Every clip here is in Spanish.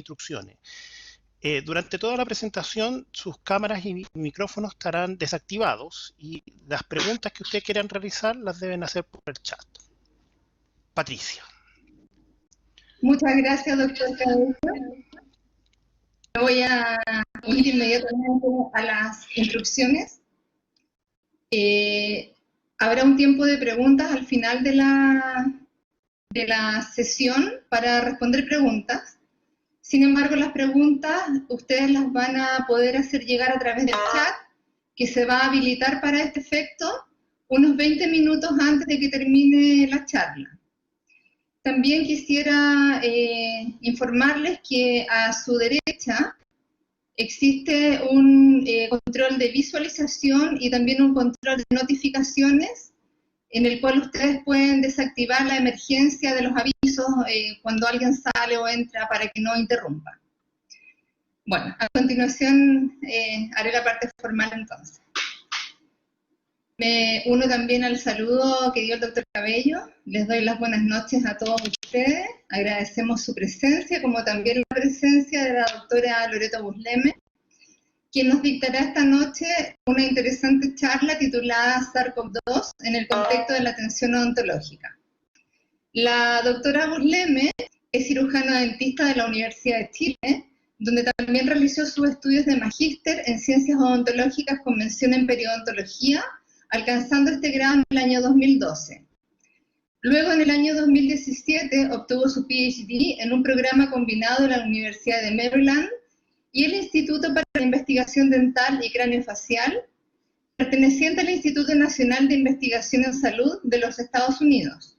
instrucciones. Durante toda la presentación, sus cámaras y micrófonos estarán desactivados y las preguntas que ustedes quieran realizar las deben hacer por el chat. Patricia. Muchas gracias, doctor Cabello. Voy a ir inmediatamente a las instrucciones. Habrá un tiempo de preguntas al final de la sesión para responder preguntas. Sin embargo, las preguntas ustedes las van a poder hacer llegar a través del chat, que se va a habilitar para este efecto unos 20 minutos antes de que termine la charla. También quisiera informarles que a su derecha existe un control de visualización y también un control de notificaciones en el cual ustedes pueden desactivar la emergencia de los avisos cuando alguien sale o entra para que no interrumpa. Bueno, a continuación haré la parte formal entonces. Me uno también al saludo que dio el doctor Cabello. Les doy las buenas noches a todos ustedes. Agradecemos su presencia, como también la presencia de la doctora Loreto Busleme, quien nos dictará esta noche una interesante charla titulada SARS-CoV-2 en el contexto de la atención odontológica. La doctora Busleme es cirujano dentista de la Universidad de Chile, donde también realizó sus estudios de magíster en ciencias odontológicas con mención en periodontología, alcanzando este grado en el año 2012. Luego, en el año 2017, obtuvo su PhD en un programa combinado de la Universidad de Maryland y el Instituto para la Investigación Dental y Craneofacial, perteneciente al Instituto Nacional de Investigación en Salud de los Estados Unidos.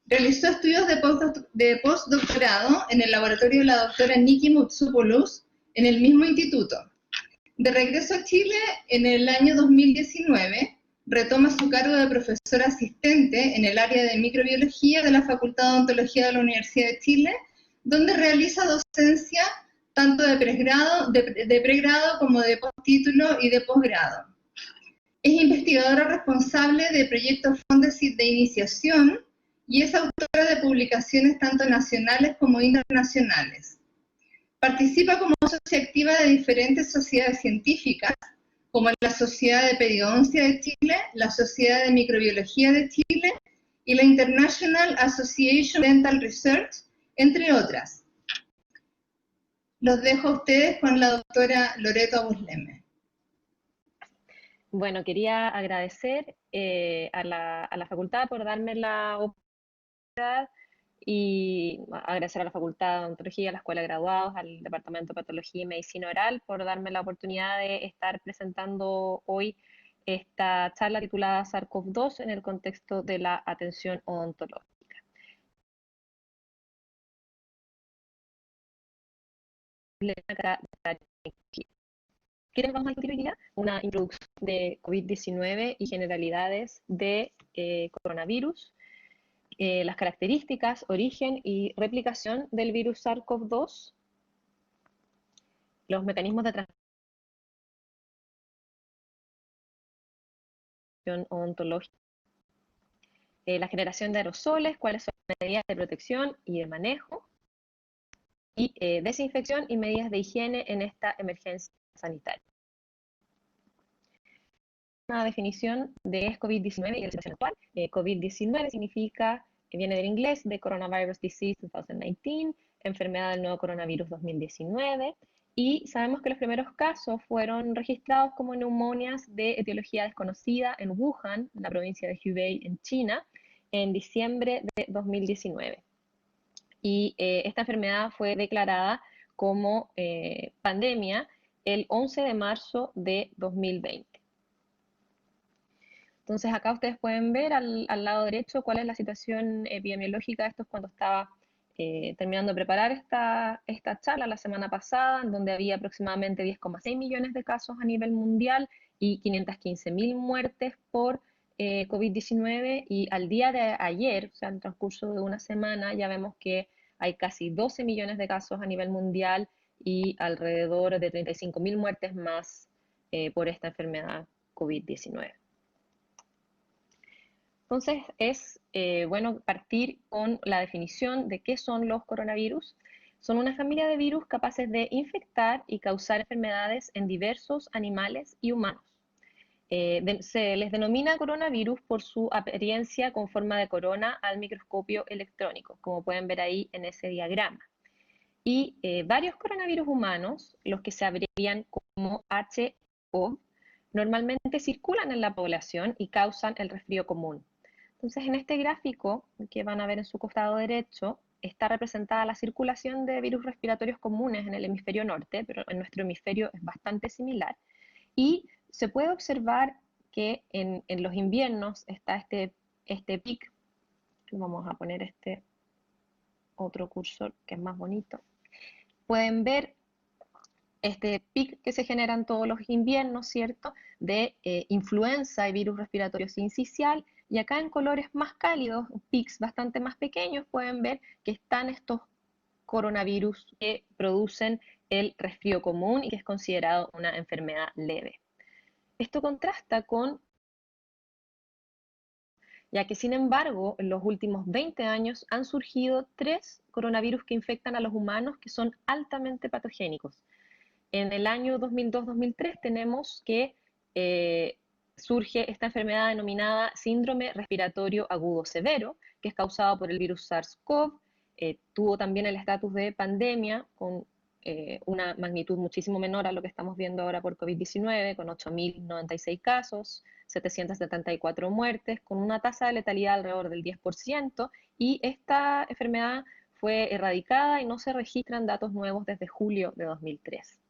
Realizó estudios de postdoctorado en el laboratorio de la doctora Nikki Moutsopoulos en el mismo instituto. De regreso a Chile, en el año 2019, retoma su cargo de profesor asistente en el área de microbiología de la Facultad de Odontología de la Universidad de Chile, donde realiza docencia tanto de pregrado como de postítulo y de posgrado. Es investigadora responsable de proyectos Fondesit de iniciación y es autora de publicaciones tanto nacionales como internacionales. Participa como socia activa de diferentes sociedades científicas, como la Sociedad de Periodoncia de Chile, la Sociedad de Microbiología de Chile y la International Association of Dental Research, entre otras. Los dejo a ustedes con la doctora Loreto Busleme. Bueno, quería agradecer a la facultad por darme la oportunidad y agradecer a la Facultad de Odontología, a la Escuela de Graduados, al Departamento de Patología y Medicina Oral por darme la oportunidad de estar presentando hoy esta charla titulada SARS-CoV-2 en el contexto de la atención odontológica. ¿Qué les vamos a discutir hoy día? Una introducción de COVID-19 y generalidades de coronavirus, las características, origen y replicación del virus SARS-CoV-2, los mecanismos de transmisión odontológica, la generación de aerosoles, cuáles son las medidas de protección y de manejo, y desinfección y medidas de higiene en esta emergencia sanitaria. Una definición de COVID-19 y la situación actual. COVID-19 significa, que viene del inglés, de Coronavirus Disease 2019, enfermedad del nuevo coronavirus 2019, y sabemos que los primeros casos fueron registrados como neumonias de etiología desconocida en Wuhan, en la provincia de Hubei, en China, en diciembre de 2019. Y esta enfermedad fue declarada como pandemia el 11 de marzo de 2020. Entonces acá ustedes pueden ver al lado derecho cuál es la situación epidemiológica. Esto es cuando estaba terminando de preparar esta charla la semana pasada, en donde había aproximadamente 10,6 millones de casos a nivel mundial y 515.000 muertes por COVID-19, y al día de ayer, o sea, en el transcurso de una semana, ya vemos que hay casi 12 millones de casos a nivel mundial y alrededor de 35.000 muertes más por esta enfermedad COVID-19. Entonces es bueno partir con la definición de qué son los coronavirus. Son una familia de virus capaces de infectar y causar enfermedades en diversos animales y humanos. Se les denomina coronavirus por su apariencia con forma de corona al microscopio electrónico, como pueden ver ahí en ese diagrama. Y varios coronavirus humanos, los que se abrevian como HO, normalmente circulan en la población y causan el resfrío común. Entonces, en este gráfico que van a ver en su costado derecho, está representada la circulación de virus respiratorios comunes en el hemisferio norte, pero en nuestro hemisferio es bastante similar. Y se puede observar que en los inviernos está este pic. Vamos a poner este otro cursor que es más bonito. Pueden ver este pic que se genera en todos los inviernos, ¿cierto? De influenza y virus respiratorio sincicial. Y acá en colores más cálidos, pics bastante más pequeños, pueden ver que están estos coronavirus que producen el resfrío común y que es considerado una enfermedad leve. Esto contrasta con, ya que sin embargo en los últimos 20 años han surgido 3 coronavirus que infectan a los humanos que son altamente patogénicos. En el año 2002-2003 tenemos que surge esta enfermedad denominada síndrome respiratorio agudo severo, que es causado por el virus SARS-CoV. Tuvo también el estatus de pandemia con una magnitud muchísimo menor a lo que estamos viendo ahora por COVID-19, con 8.096 casos, 774 muertes, con una tasa de letalidad alrededor del 10%, y esta enfermedad fue erradicada y no se registran datos nuevos desde julio de 2003.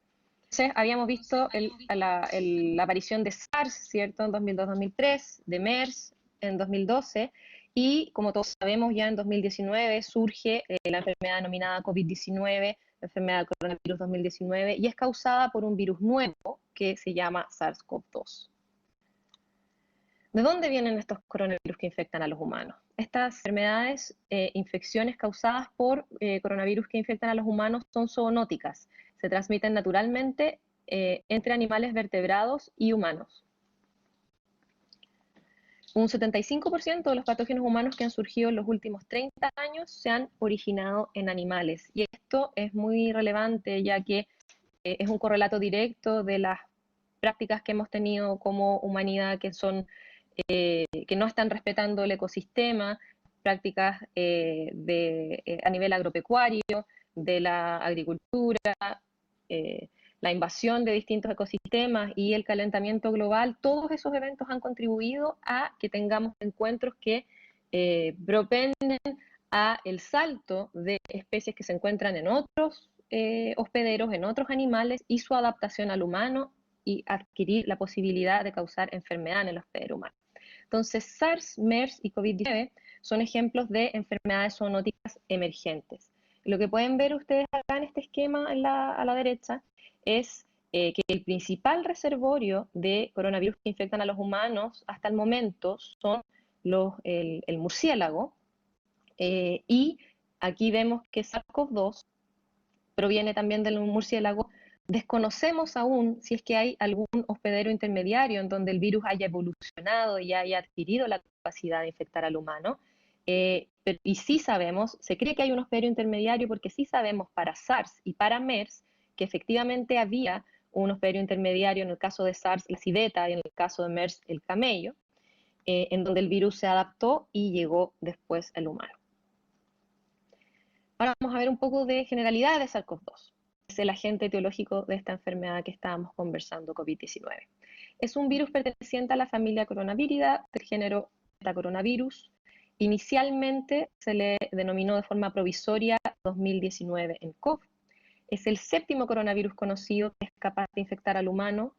Entonces, habíamos visto la aparición de SARS, ¿cierto?, en 2002-2003, de MERS en 2012, y como todos sabemos, ya en 2019 surge la enfermedad denominada COVID-19, la enfermedad del coronavirus 2019, y es causada por un virus nuevo que se llama SARS-CoV-2. ¿De dónde vienen estos coronavirus que infectan a los humanos? Estas enfermedades, infecciones causadas por coronavirus que infectan a los humanos son zoonóticas. Se transmiten naturalmente entre animales vertebrados y humanos. Un 75% de los patógenos humanos que han surgido en los últimos 30 años se han originado en animales. Y esto es muy relevante, ya que es un correlato directo de las prácticas que hemos tenido como humanidad, que no están respetando el ecosistema, prácticas a nivel agropecuario, de la agricultura, la invasión de distintos ecosistemas y el calentamiento global. Todos esos eventos han contribuido a que tengamos encuentros que propenden a el salto de especies que se encuentran en otros hospederos, en otros animales, y su adaptación al humano y adquirir la posibilidad de causar enfermedad en el hospedero humano. Entonces, SARS, MERS y COVID-19 son ejemplos de enfermedades zoonóticas emergentes. Lo que pueden ver ustedes acá en este esquema a la derecha es que el principal reservorio de coronavirus que infectan a los humanos hasta el momento son el murciélago, y aquí vemos que SARS-CoV-2 proviene también del murciélago. Desconocemos aún si es que hay algún hospedero intermediario en donde el virus haya evolucionado y haya adquirido la capacidad de infectar al humano. Y sí sabemos, se cree que hay un hospedero intermediario porque sí sabemos para SARS y para MERS que efectivamente había un hospedero intermediario, en el caso de SARS la civeta y en el caso de MERS el camello, en donde el virus se adaptó y llegó después al humano. Ahora vamos a ver un poco de generalidad de SARS-CoV-2. Es el agente etiológico de esta enfermedad que estábamos conversando, COVID-19. Es un virus perteneciente a la familia Coronaviridae del género Metacoronavirus. Inicialmente se le denominó de forma provisoria 2019 en CoV. Es el séptimo coronavirus conocido que es capaz de infectar al humano.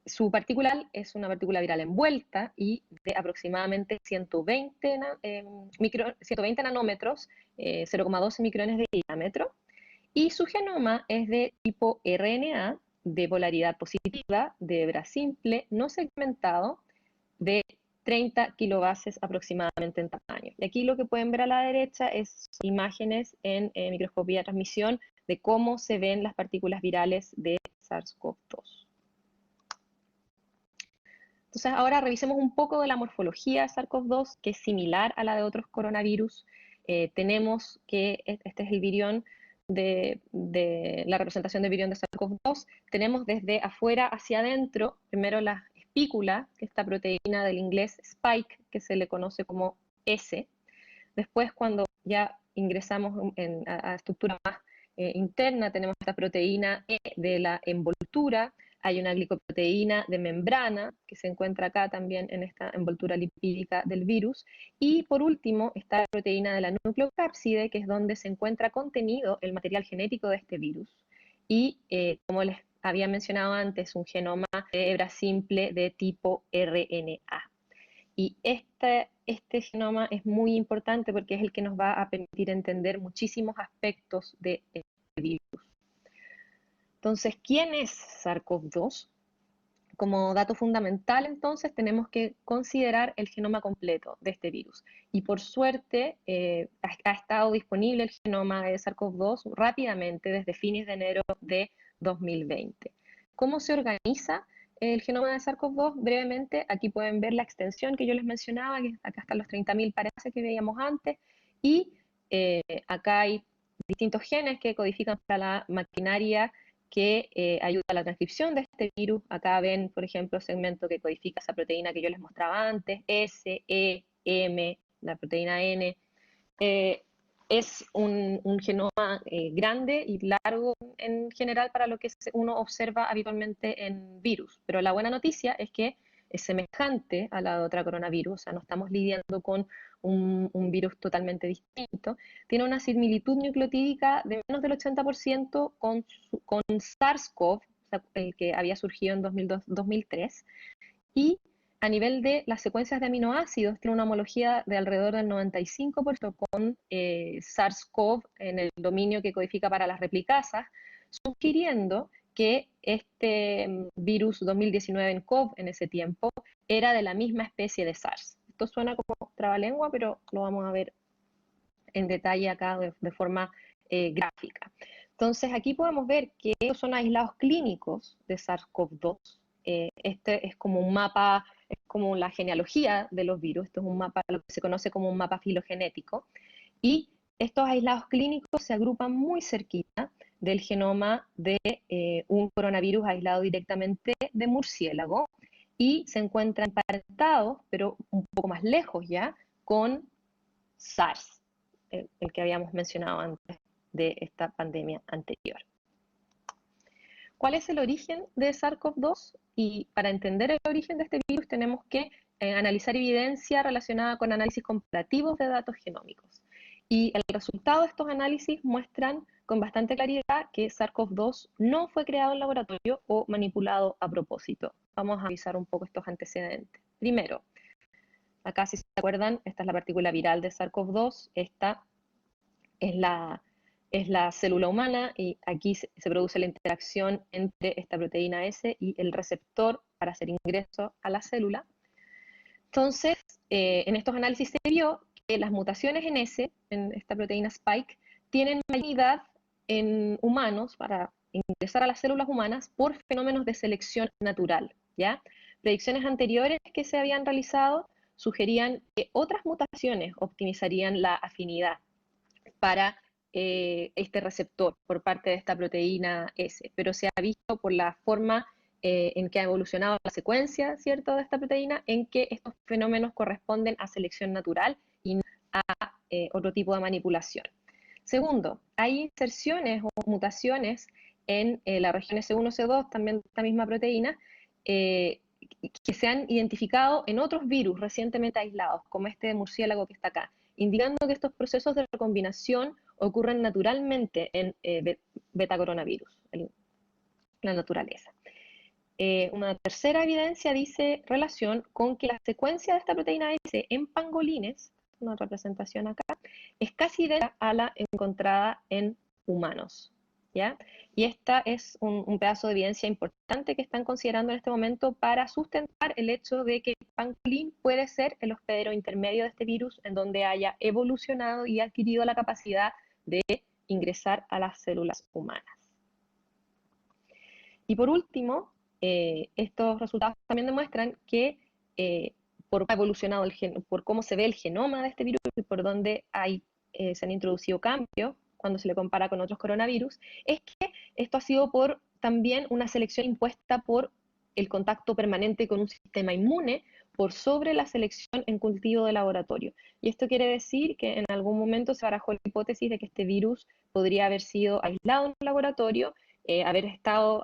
Su partícula es una partícula viral envuelta y de aproximadamente 120 nanómetros, 0,12 micrones de diámetro, y su genoma es de tipo RNA, de polaridad positiva, de hebra simple, no segmentado, de 30 kilobases aproximadamente en tamaño. Y aquí lo que pueden ver a la derecha es imágenes en microscopía de transmisión de cómo se ven las partículas virales de SARS-CoV-2. Entonces ahora revisemos un poco de la morfología de SARS-CoV-2, que es similar a la de otros coronavirus. tenemos que, este es el virión de la representación del virión de SARS-CoV-2, tenemos desde afuera hacia adentro, primero la espícula, que es esta proteína del inglés spike, que se le conoce como S. Después, cuando ya ingresamos a estructura más interna, tenemos esta proteína E de la envoltura, hay una glicoproteína de membrana que se encuentra acá también en esta envoltura lipídica del virus, y por último está la proteína de la nucleocápside, que es donde se encuentra contenido el material genético de este virus. Y como les había mencionado antes, un genoma de hebra simple de tipo RNA. Y este genoma es muy importante porque es el que nos va a permitir entender muchísimos aspectos de este virus. Entonces, ¿quién es SARS-CoV-2? Como dato fundamental, entonces, tenemos que considerar el genoma completo de este virus. Y por suerte, ha estado disponible el genoma de SARS-CoV-2 rápidamente desde fines de enero de 2020. ¿Cómo se organiza el genoma de SARS-CoV-2? Brevemente, aquí pueden ver la extensión que yo les mencionaba, que acá están los 30.000 parece que veíamos antes, y acá hay distintos genes que codifican para la maquinaria que ayuda a la transcripción de este virus. Acá ven, por ejemplo, el segmento que codifica esa proteína que yo les mostraba antes, S, E, M, la proteína N. Es un genoma grande y largo en general para lo que uno observa habitualmente en virus, pero la buena noticia es que es semejante a la de otra coronavirus, o sea, no estamos lidiando con un virus totalmente distinto. Tiene una similitud nucleotídica de menos del 80% con SARS-CoV, el que había surgido en 2003, y a nivel de las secuencias de aminoácidos tiene una homología de alrededor del 95% con SARS-CoV en el dominio que codifica para las replicasas, sugiriendo que este virus 2019 en CoV en ese tiempo era de la misma especie de SARS. Esto suena como trabalengua, pero lo vamos a ver en detalle acá de forma gráfica. Entonces aquí podemos ver que estos son aislados clínicos de SARS-CoV-2. Este es como un mapa, es como la genealogía de los virus. Esto es un mapa, lo que se conoce como un mapa filogenético. Y estos aislados clínicos se agrupan muy cerquita del genoma de un coronavirus aislado directamente de murciélago y se encuentran emparentados, pero un poco más lejos ya, con SARS, el que habíamos mencionado antes de esta pandemia anterior. ¿Cuál es el origen de SARS-CoV-2? Y para entender el origen de este virus tenemos que analizar evidencia relacionada con análisis comparativos de datos genómicos. Y el resultado de estos análisis muestran con bastante claridad que SARS-CoV-2 no fue creado en laboratorio o manipulado a propósito. Vamos a revisar un poco estos antecedentes. Primero, acá si se acuerdan, esta es la partícula viral de SARS-CoV-2, esta es la célula humana y aquí se produce la interacción entre esta proteína S y el receptor para hacer ingreso a la célula. Entonces, en estos análisis se vio que las mutaciones en S, en esta proteína spike, tienen mayoría en humanos para ingresar a las células humanas por fenómenos de selección natural, ¿ya? Predicciones anteriores que se habían realizado sugerían que otras mutaciones optimizarían la afinidad para este receptor por parte de esta proteína S, pero se ha visto por la forma en que ha evolucionado la secuencia, ¿cierto?, de esta proteína, en que estos fenómenos corresponden a selección natural y no a otro tipo de manipulación. Segundo, hay inserciones o mutaciones en la región S1, C2, también esta misma proteína, que se han identificado en otros virus recientemente aislados, como este de murciélago que está acá, indicando que estos procesos de recombinación ocurren naturalmente en beta-coronavirus, en la naturaleza. Una tercera evidencia dice relación con que la secuencia de esta proteína S en pangolines, una representación acá, es casi idéntica a la encontrada en humanos, ¿ya? Y esta es un pedazo de evidencia importante que están considerando en este momento para sustentar el hecho de que el pangolín puede ser el hospedero intermedio de este virus en donde haya evolucionado y adquirido la capacidad de ingresar a las células humanas. Y por último, estos resultados también demuestran que por cómo ha evolucionado por cómo se ve el genoma de este virus y por dónde hay se han introducido cambios cuando se le compara con otros coronavirus, es que esto ha sido por también una selección impuesta por el contacto permanente con un sistema inmune por sobre la selección en cultivo de laboratorio. Y esto quiere decir que en algún momento se barajó la hipótesis de que este virus podría haber sido aislado en un laboratorio, haber estado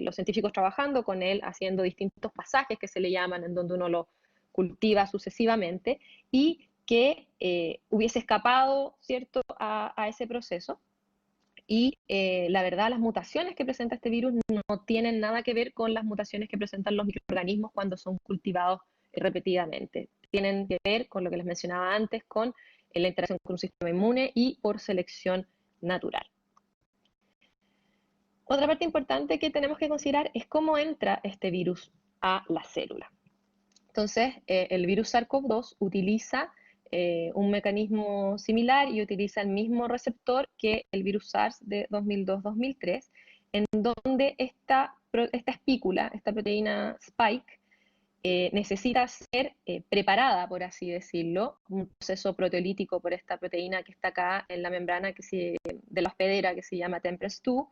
los científicos trabajando con él, haciendo distintos pasajes que se le llaman, en donde uno lo cultiva sucesivamente, y que hubiese escapado, ¿cierto?, a ese proceso. Y la verdad, las mutaciones que presenta este virus no tienen nada que ver con las mutaciones que presentan los microorganismos cuando son cultivados repetidamente. Tienen que ver con lo que les mencionaba antes, con la interacción con un sistema inmune y por selección natural. Otra parte importante que tenemos que considerar es cómo entra este virus a la célula. Entonces, el virus SARS-CoV-2 utiliza un mecanismo similar y utiliza el mismo receptor que el virus SARS de 2002-2003, en donde esta espícula, esta proteína spike, necesita ser preparada, por así decirlo, un proceso proteolítico por esta proteína que está acá en la membrana de la hospedera que se llama TMPRSS2,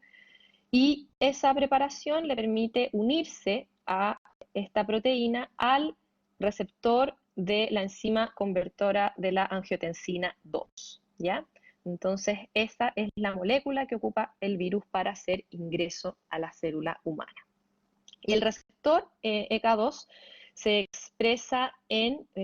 y esa preparación le permite unirse a esta proteína al receptor de la enzima convertora de la angiotensina 2, ¿ya? Entonces, esa es la molécula que ocupa el virus para hacer ingreso a la célula humana. Y el receptor ECA2 se expresa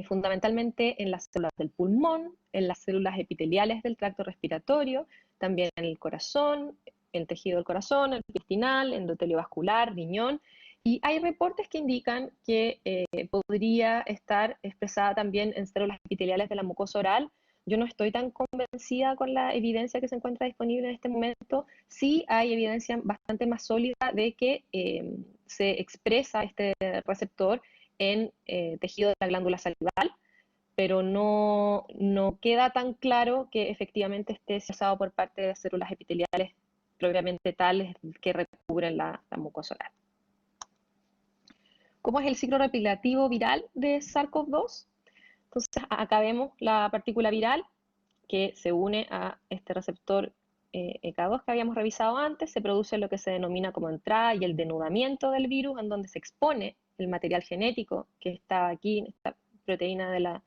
fundamentalmente en las células del pulmón, en las células epiteliales del tracto respiratorio, también en el corazón, el tejido del corazón, el intestinal, endotelio vascular, riñón, y hay reportes que indican que podría estar expresada también en células epiteliales de la mucosa oral. Yo no estoy tan convencida con la evidencia que se encuentra disponible en este momento. Sí hay evidencia bastante más sólida de que se expresa este receptor en tejido de la glándula salival, pero no queda tan claro que efectivamente esté expresado por parte de células epiteliales propiamente tales que recubren la mucosa oral. ¿Cómo es el ciclo replicativo viral de SARS-CoV-2? Entonces, acá vemos la partícula viral que se une a este receptor ECA2 que habíamos revisado antes, se produce lo que se denomina como entrada y el denudamiento del virus, en donde se expone el material genético que está aquí, esta proteína de la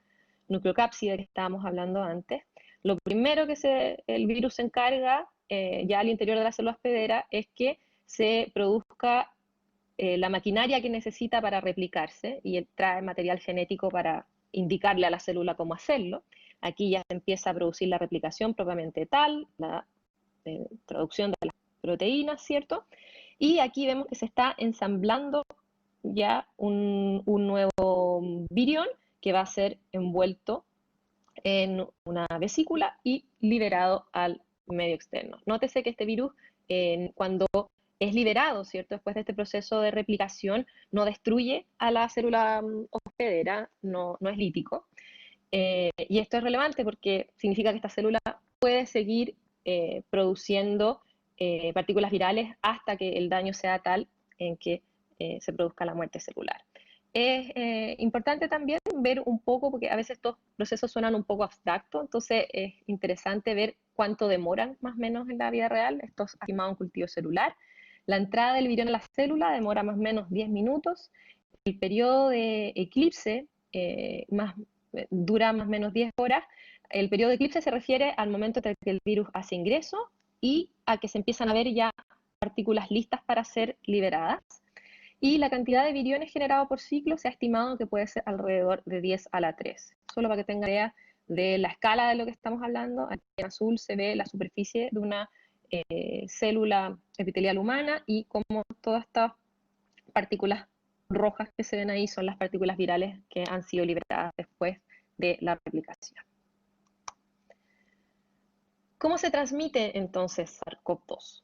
nucleocápside que estábamos hablando antes. Lo primero que el virus se encarga ya al interior de la célula hospedera es que se produzca la maquinaria que necesita para replicarse, y él trae material genético para indicarle a la célula cómo hacerlo. Aquí ya se empieza a producir la replicación propiamente tal, la producción de las proteínas, ¿cierto? Y aquí vemos que se está ensamblando ya un nuevo virión que va a ser envuelto en una vesícula y liberado al medio externo. Nótese que este virus, cuando es liberado, ¿cierto?, después de este proceso de replicación, no destruye a la célula hospedera, no es lítico. Y esto es relevante porque significa que esta célula puede seguir produciendo partículas virales hasta que el daño sea tal en que se produzca la muerte celular. Es importante también ver un poco, porque a veces estos procesos suenan un poco abstractos, entonces es interesante ver cuánto demoran más o menos en la vida real. Esto es estimado en cultivo celular. La entrada del virión a la célula demora más o menos 10 minutos. El periodo de eclipse dura más o menos 10 horas. El periodo de eclipse se refiere al momento en que el virus hace ingreso y a que se empiezan a ver ya partículas listas para ser liberadas. Y la cantidad de viriones generados por ciclo se ha estimado que puede ser alrededor de 10 a la 3. Solo para que tengan idea de la escala de lo que estamos hablando, aquí en azul se ve la superficie de una célula epitelial humana, y como todas estas partículas rojas que se ven ahí son las partículas virales que han sido liberadas después de la replicación. ¿Cómo se transmite entonces SARS-CoV-2?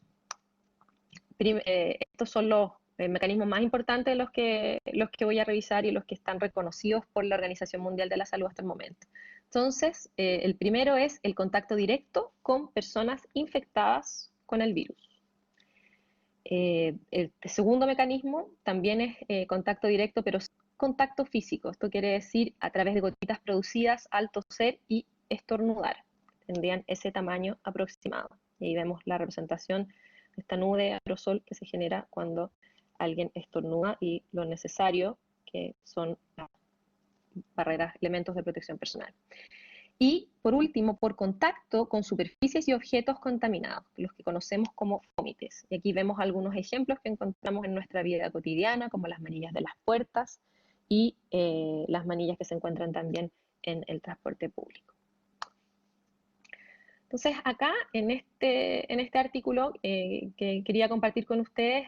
Estos son los mecanismos más importantes de los que voy a revisar y los que están reconocidos por la Organización Mundial de la Salud hasta el momento. Entonces, el primero es el contacto directo con personas infectadas con el virus. El segundo mecanismo también es contacto directo, pero sin contacto físico. Esto quiere decir a través de gotitas producidas al toser y estornudar. tendrían ese tamaño aproximado. Y ahí vemos la representación de esta nube de aerosol que se genera cuando alguien estornuda y lo necesario que son las barreras, elementos de protección personal. Y por último, por contacto con superficies y objetos contaminados, los que conocemos como fómites. Y aquí vemos algunos ejemplos que encontramos en nuestra vida cotidiana, como las manillas de las puertas y las manillas que se encuentran también en el transporte público. Entonces, acá en este artículo que quería compartir con ustedes,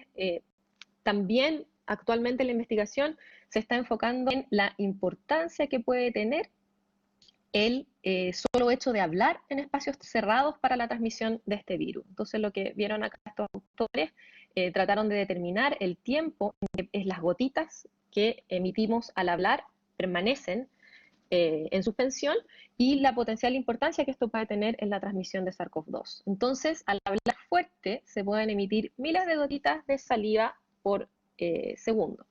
también actualmente la investigación se está enfocando en la importancia que puede tener el solo hecho de hablar en espacios cerrados para la transmisión de este virus. Entonces, lo que vieron acá estos autores, trataron de determinar el tiempo en que las gotitas que emitimos al hablar permanecen en suspensión y la potencial importancia que esto puede tener en la transmisión de SARS-CoV-2. Entonces, al hablar fuerte, se pueden emitir miles de gotitas de saliva por segundo.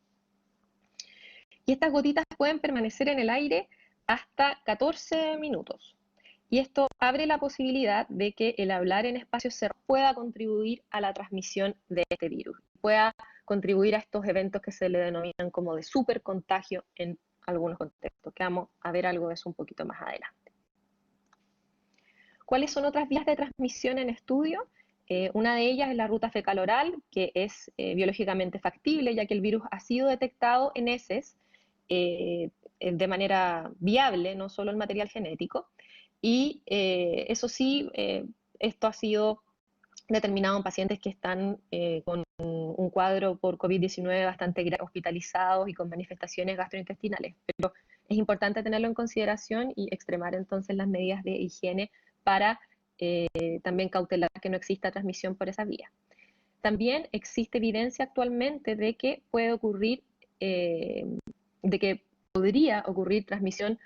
Y estas gotitas pueden permanecer en el aire hasta 14 minutos. Y esto abre la posibilidad de que el hablar en espacios cerrados pueda contribuir a la transmisión de este virus, pueda contribuir a estos eventos que se le denominan como de supercontagio en algunos contextos, que vamos a ver algo de eso un poquito más adelante. ¿Cuáles son otras vías de transmisión en estudio? Una de ellas es la ruta fecal-oral, que es biológicamente factible, ya que el virus ha sido detectado en heces de manera viable, no solo el material genético, y eso sí, esto ha sido determinado en pacientes que están con un cuadro por COVID-19 bastante hospitalizados y con manifestaciones gastrointestinales, pero es importante tenerlo en consideración y extremar entonces las medidas de higiene para también cautelar que no exista transmisión por esa vía. También existe evidencia actualmente de que puede ocurrir, de que podría ocurrir transmisión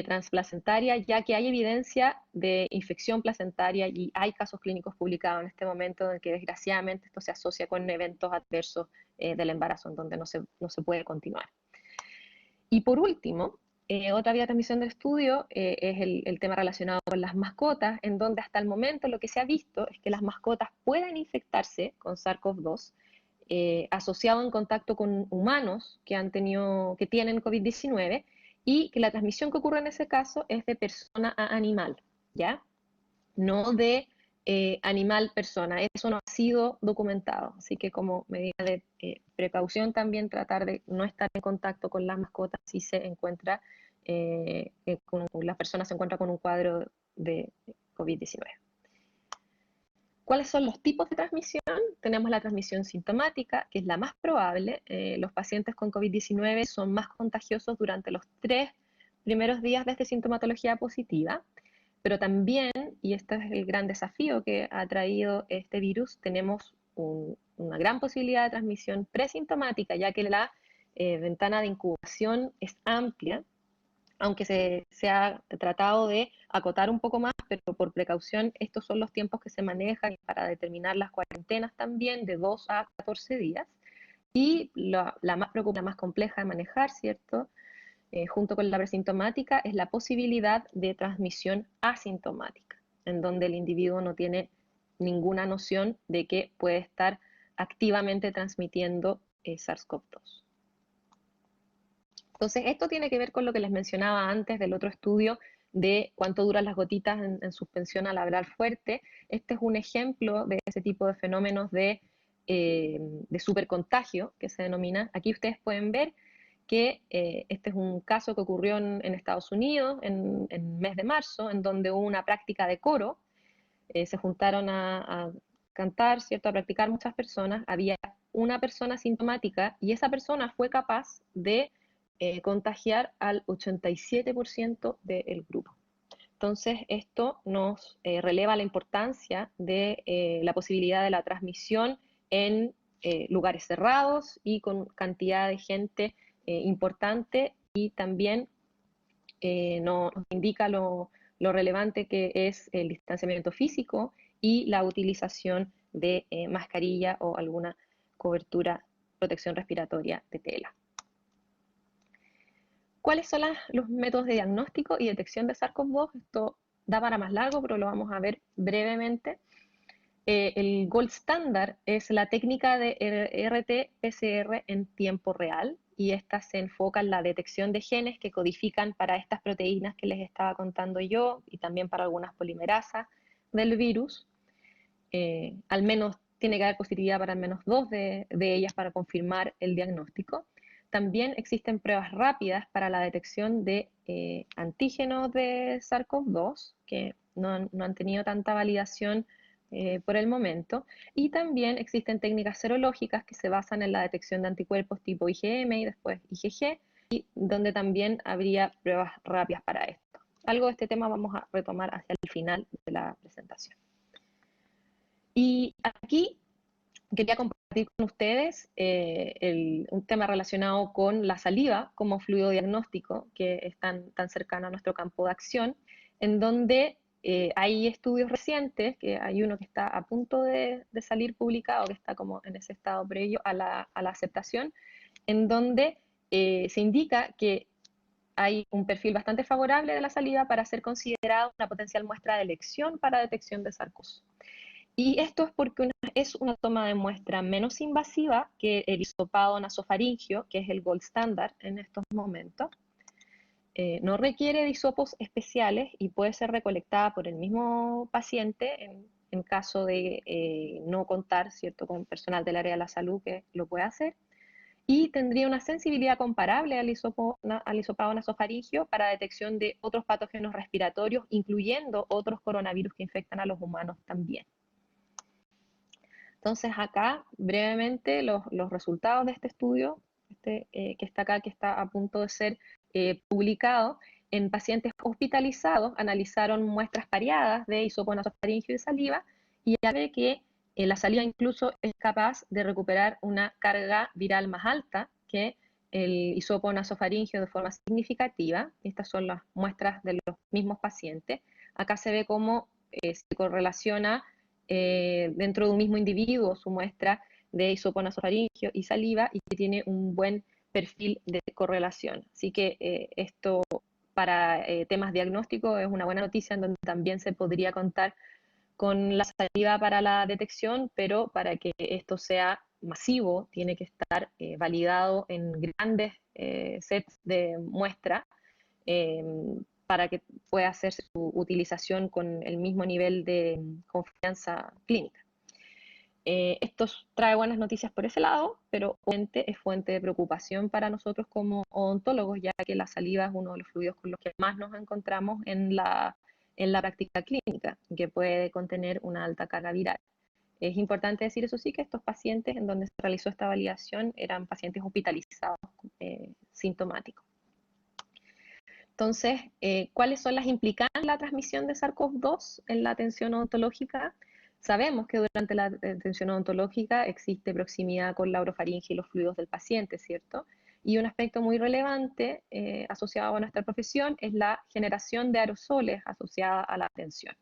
transplacentaria, ya que hay evidencia de infección placentaria y hay casos clínicos publicados en este momento en que desgraciadamente esto se asocia con eventos adversos del embarazo, en donde no se puede continuar. Y por último, otra vía de transmisión del estudio es el tema relacionado con las mascotas, en donde hasta el momento lo que se ha visto es que las mascotas pueden infectarse con SARS-CoV-2 asociado en contacto con humanos que tienen COVID-19 y que la transmisión que ocurre en ese caso es de persona a animal, ¿ya? No de animal-persona. Eso no ha sido documentado. Así que como medida de precaución también tratar de no estar en contacto con las mascotas si se encuentra, las personas se encuentran con un cuadro de COVID-19. ¿Cuáles son los tipos de transmisión? Tenemos la transmisión sintomática, que es la más probable. Los pacientes con COVID-19 son más contagiosos durante los 3 primeros días desde sintomatología positiva, pero también, y este es el gran desafío que ha traído este virus, tenemos una gran posibilidad de transmisión presintomática, ya que la ventana de incubación es amplia, aunque se ha tratado de acotar un poco más, pero por precaución estos son los tiempos que se manejan para determinar las cuarentenas también de 2 a 14 días. Y la más preocupante, la más compleja de manejar, ¿cierto? Junto con la presintomática, es la posibilidad de transmisión asintomática, en donde el individuo no tiene ninguna noción de que puede estar activamente transmitiendo SARS-CoV-2. Entonces, esto tiene que ver con lo que les mencionaba antes del otro estudio de cuánto duran las gotitas en suspensión al hablar fuerte. Este es un ejemplo de ese tipo de fenómenos de supercontagio que se denomina. Aquí ustedes pueden ver que este es un caso que ocurrió en Estados Unidos en el mes de marzo, en donde hubo una práctica de coro, se juntaron a cantar, ¿cierto?, a practicar muchas personas, había una persona sintomática y esa persona fue capaz de contagiar al 87% del grupo. Entonces, esto nos releva la importancia de la posibilidad de la transmisión en lugares cerrados y con cantidad de gente importante, y también nos indica lo relevante que es el distanciamiento físico y la utilización de mascarilla o alguna cobertura, protección respiratoria de tela. ¿Cuáles son los métodos de diagnóstico y detección de SARS-CoV-2? Esto da para más largo, pero lo vamos a ver brevemente. El gold standard es la técnica de RT-PCR en tiempo real, y esta se enfoca en la detección de genes que codifican para estas proteínas que les estaba contando yo, y también para algunas polimerasas del virus. Al menos tiene que haber positividad para al menos 2 de ellas para confirmar el diagnóstico. También existen pruebas rápidas para la detección de antígenos de SARS-CoV-2, que no han tenido tanta validación por el momento, y también existen técnicas serológicas que se basan en la detección de anticuerpos tipo IgM y después IgG, y donde también habría pruebas rápidas para esto. Algo de este tema vamos a retomar hacia el final de la presentación. Y aquí quería compartir con ustedes un tema relacionado con la saliva como fluido diagnóstico, que es tan cercano a nuestro campo de acción, en donde hay estudios recientes, que hay uno que está a punto de salir publicado, que está como en ese estado previo a la aceptación, en donde se indica que hay un perfil bastante favorable de la saliva para ser considerada una potencial muestra de elección para detección de SARS-CoV-2. Y esto es porque es una toma de muestra menos invasiva que el hisopado nasofaringio, que es el gold standard en estos momentos. No requiere de hisopos especiales y puede ser recolectada por el mismo paciente en caso de no contar, ¿cierto?, con personal del área de la salud que lo pueda hacer. Y tendría una sensibilidad comparable al hisopado nasofaringio para detección de otros patógenos respiratorios, incluyendo otros coronavirus que infectan a los humanos también. Entonces acá, brevemente, los resultados de este estudio, que está acá, que está a punto de ser publicado, en pacientes hospitalizados, analizaron muestras pareadas de hisopo nasofaringio y saliva, y ya ve que la saliva incluso es capaz de recuperar una carga viral más alta que el hisopo nasofaringio de forma significativa. Estas son las muestras de los mismos pacientes. Acá se ve cómo se correlaciona dentro de un mismo individuo su muestra de hisopo nasofaringio y saliva, y que tiene un buen perfil de correlación. Así que esto para temas diagnósticos es una buena noticia, en donde también se podría contar con la saliva para la detección, pero para que esto sea masivo tiene que estar validado en grandes sets de muestra para que pueda hacer su utilización con el mismo nivel de confianza clínica. Esto trae buenas noticias por ese lado, pero obviamente es fuente de preocupación para nosotros como odontólogos, ya que la saliva es uno de los fluidos con los que más nos encontramos en la práctica clínica, que puede contener una alta carga viral. Es importante decir, eso sí, que estos pacientes en donde se realizó esta validación eran pacientes hospitalizados sintomáticos. Entonces, ¿cuáles son las implicancias de la transmisión de SARS-CoV-2 en la atención odontológica? Sabemos que durante la atención odontológica existe proximidad con la orofaringe y los fluidos del paciente, ¿cierto? Y un aspecto muy relevante asociado a nuestra profesión es la generación de aerosoles asociada a la atención.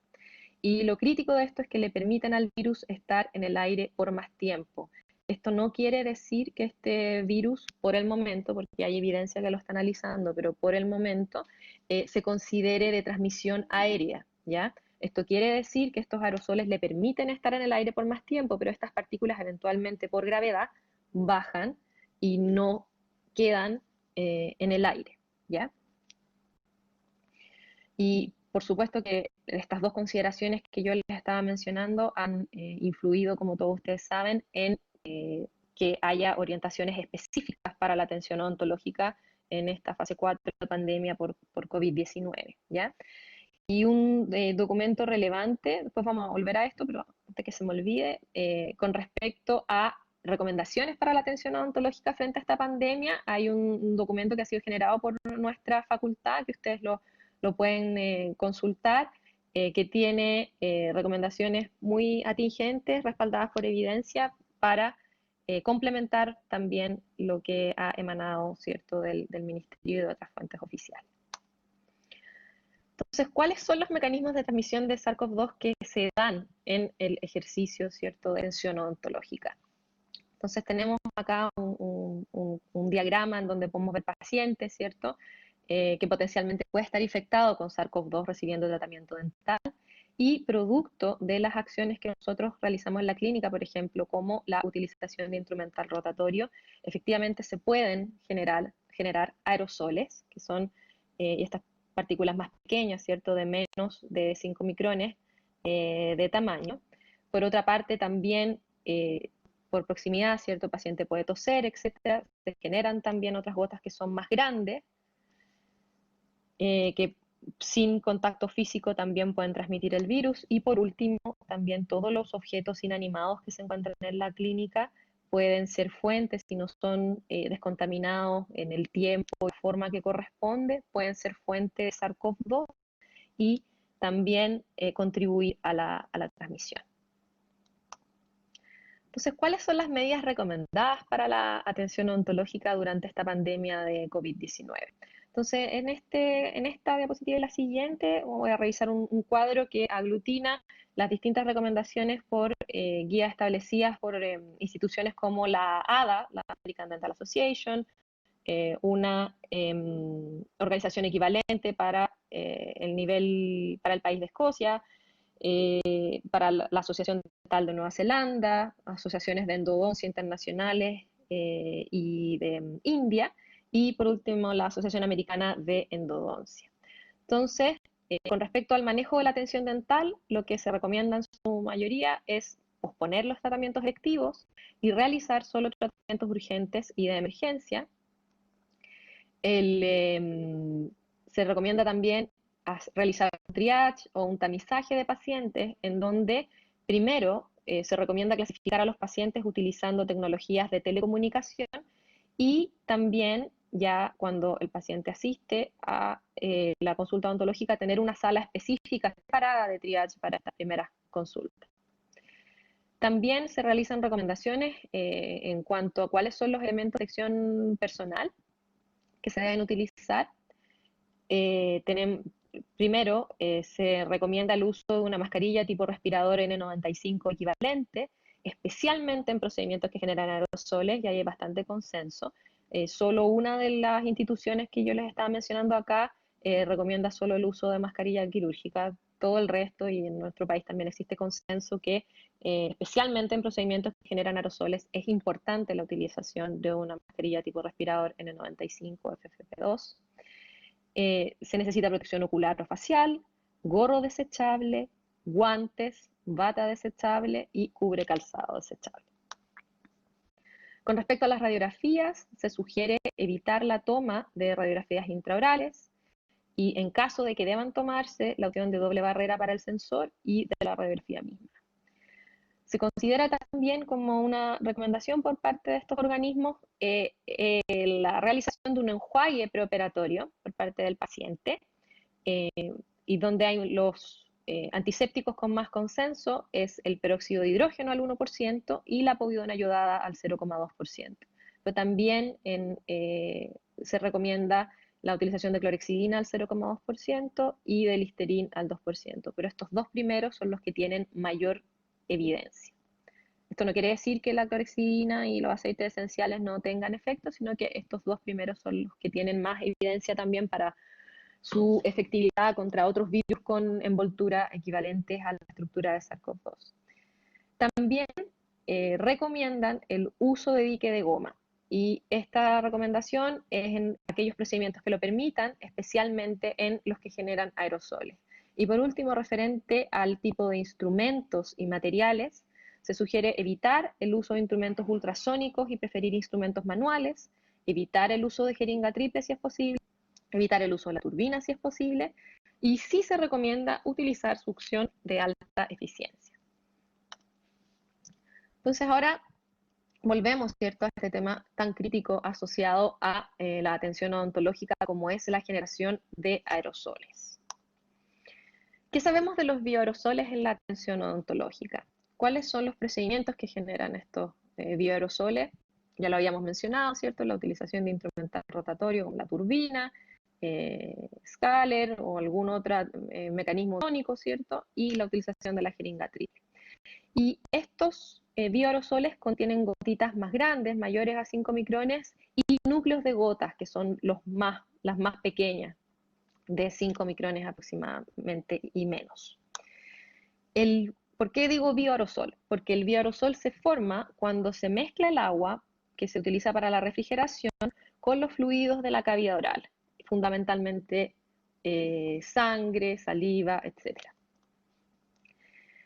Y lo crítico de esto es que le permiten al virus estar en el aire por más tiempo. Esto no quiere decir que este virus, por el momento, porque hay evidencia que lo está analizando, pero por el momento se considere de transmisión aérea, ¿ya? Esto quiere decir que estos aerosoles le permiten estar en el aire por más tiempo, pero estas partículas eventualmente por gravedad bajan y no quedan en el aire, ¿ya? Y por supuesto que estas dos consideraciones que yo les estaba mencionando han influido, como todos ustedes saben, en que haya orientaciones específicas para la atención odontológica en esta fase 4 de pandemia por COVID-19, ¿ya? Y un documento relevante, después vamos a volver a esto, pero antes que se me olvide, con respecto a recomendaciones para la atención odontológica frente a esta pandemia, hay un documento que ha sido generado por nuestra facultad, que ustedes lo pueden consultar, que tiene recomendaciones muy atingentes, respaldadas por evidencia, para complementar también lo que ha emanado, ¿cierto?, del Ministerio y de otras fuentes oficiales. Entonces, ¿cuáles son los mecanismos de transmisión de SARS-CoV-2 que se dan en el ejercicio, ¿cierto?, de atención odontológica? Entonces tenemos acá un diagrama en donde podemos ver pacientes, ¿cierto?, que potencialmente puede estar infectado con SARS-CoV-2 recibiendo tratamiento dental, y producto de las acciones que nosotros realizamos en la clínica, por ejemplo, como la utilización de instrumental rotatorio, efectivamente se pueden generar aerosoles, que son estas partículas más pequeñas, ¿cierto?, de menos de 5 micrones de tamaño. Por otra parte, también por proximidad, ¿cierto?, el paciente puede toser, etcétera, se generan también otras gotas que son más grandes, que sin contacto físico también pueden transmitir el virus. Y por último, también todos los objetos inanimados que se encuentran en la clínica pueden ser fuentes, si no son descontaminados en el tiempo y forma que corresponde, pueden ser fuente de SARS-CoV-2 y también contribuir a la transmisión. Entonces, ¿cuáles son las medidas recomendadas para la atención odontológica durante esta pandemia de COVID-19? Entonces, en esta diapositiva y la siguiente voy a revisar un cuadro que aglutina las distintas recomendaciones por guías establecidas por instituciones como la ADA, la American Dental Association, una organización equivalente para para el país de Escocia, para la Asociación Dental de Nueva Zelanda, asociaciones de endodoncia internacionales y de India, y por último la Asociación Americana de Endodoncia. Entonces, con respecto al manejo de la atención dental, lo que se recomienda en su mayoría es posponer los tratamientos electivos y realizar solo tratamientos urgentes y de emergencia. Se recomienda también realizar un triage o un tamizaje de pacientes, en donde primero se recomienda clasificar a los pacientes utilizando tecnologías de telecomunicación, y también ya cuando el paciente asiste a la consulta odontológica, tener una sala específica separada de triage para estas primeras consultas. También se realizan recomendaciones en cuanto a cuáles son los elementos de protección personal que se deben utilizar. Primero, se recomienda el uso de una mascarilla tipo respirador N95 equivalente, especialmente en procedimientos que generan aerosoles, y hay bastante consenso. Solo una de las instituciones que yo les estaba mencionando acá recomienda solo el uso de mascarilla quirúrgica. Todo el resto, y en nuestro país también existe consenso que especialmente en procedimientos que generan aerosoles es importante la utilización de una mascarilla tipo respirador N95 FFP2. Se necesita protección ocular o facial, gorro desechable, guantes, bata desechable y cubre calzado desechable. Con respecto a las radiografías, se sugiere evitar la toma de radiografías intraorales, y en caso de que deban tomarse, la opción de doble barrera para el sensor y de la radiografía misma. Se considera también como una recomendación por parte de estos organismos la realización de un enjuague preoperatorio por parte del paciente, y donde hay los antisépticos con más consenso es el peróxido de hidrógeno al 1% y la povidona yodada al 0,2%. Pero también se recomienda la utilización de clorexidina al 0,2% y de Listerine al 2%, pero estos dos primeros son los que tienen mayor evidencia. Esto no quiere decir que la clorexidina y los aceites esenciales no tengan efecto, sino que estos dos primeros son los que tienen más evidencia también para su efectividad contra otros virus con envoltura equivalentes a la estructura de SARS-CoV-2. También recomiendan el uso de dique de goma, y esta recomendación es en aquellos procedimientos que lo permitan, especialmente en los que generan aerosoles. Y por último, referente al tipo de instrumentos y materiales, se sugiere evitar el uso de instrumentos ultrasónicos y preferir instrumentos manuales, evitar el uso de jeringa triple si es posible, evitar el uso de la turbina si es posible, y sí se recomienda utilizar succión de alta eficiencia. Entonces ahora volvemos, ¿cierto?, a este tema tan crítico asociado a la atención odontológica, como es la generación de aerosoles. ¿Qué sabemos de los bioaerosoles en la atención odontológica? ¿Cuáles son los procedimientos que generan estos bioaerosoles? Ya lo habíamos mencionado, ¿cierto?, la utilización de instrumental rotatorio como la turbina, Scaler o algún otro mecanismo tónico, ¿cierto?, y la utilización de la jeringa triple. Y estos bioaerosoles contienen gotitas más grandes, mayores a 5 micrones, y núcleos de gotas, que son las más pequeñas, de 5 micrones aproximadamente y menos. ¿Por qué digo bioaerosol? Porque el bioaerosol se forma cuando se mezcla el agua que se utiliza para la refrigeración con los fluidos de la cavidad oral, fundamentalmente sangre, saliva, etc.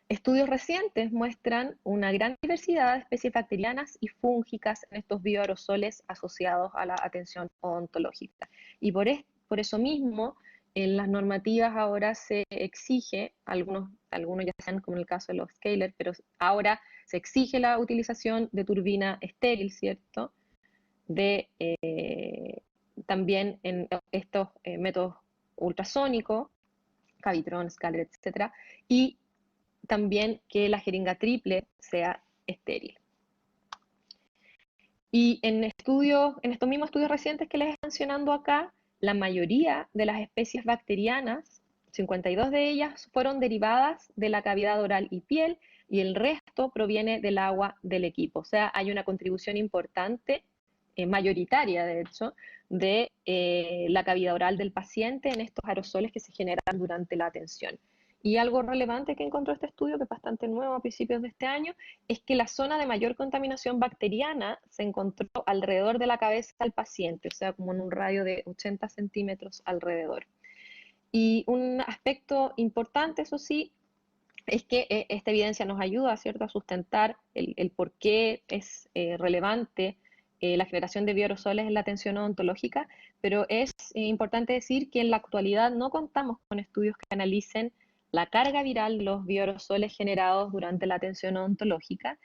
Estudios recientes muestran una gran diversidad de especies bacterianas y fúngicas en estos bioaerosoles asociados a la atención odontológica. Y por eso mismo, en las normativas ahora se exige, algunos ya sean como en el caso de los scalers, pero ahora se exige la utilización de turbina estéril, ¿cierto? También en estos métodos ultrasónicos, Cavitron, Scaler, etc. Y también que la jeringa triple sea estéril. Y en estos mismos estudios recientes que les estoy mencionando acá, la mayoría de las especies bacterianas, 52 de ellas, fueron derivadas de la cavidad oral y piel, y el resto proviene del agua del equipo. O sea, hay una contribución importante, mayoritaria de hecho, de la cavidad oral del paciente en estos aerosoles que se generan durante la atención. Y algo relevante que encontró este estudio, que es bastante nuevo a principios de este año, es que la zona de mayor contaminación bacteriana se encontró alrededor de la cabeza del paciente, o sea, como en un radio de 80 centímetros alrededor. Y un aspecto importante, eso sí, es que esta evidencia nos ayuda, ¿cierto?, a sustentar el por qué es relevante la generación de bioaerosoles en la atención odontológica, pero es importante decir que en la actualidad no contamos con estudios que analicen la carga viral de los bioaerosoles generados durante la atención odontológica,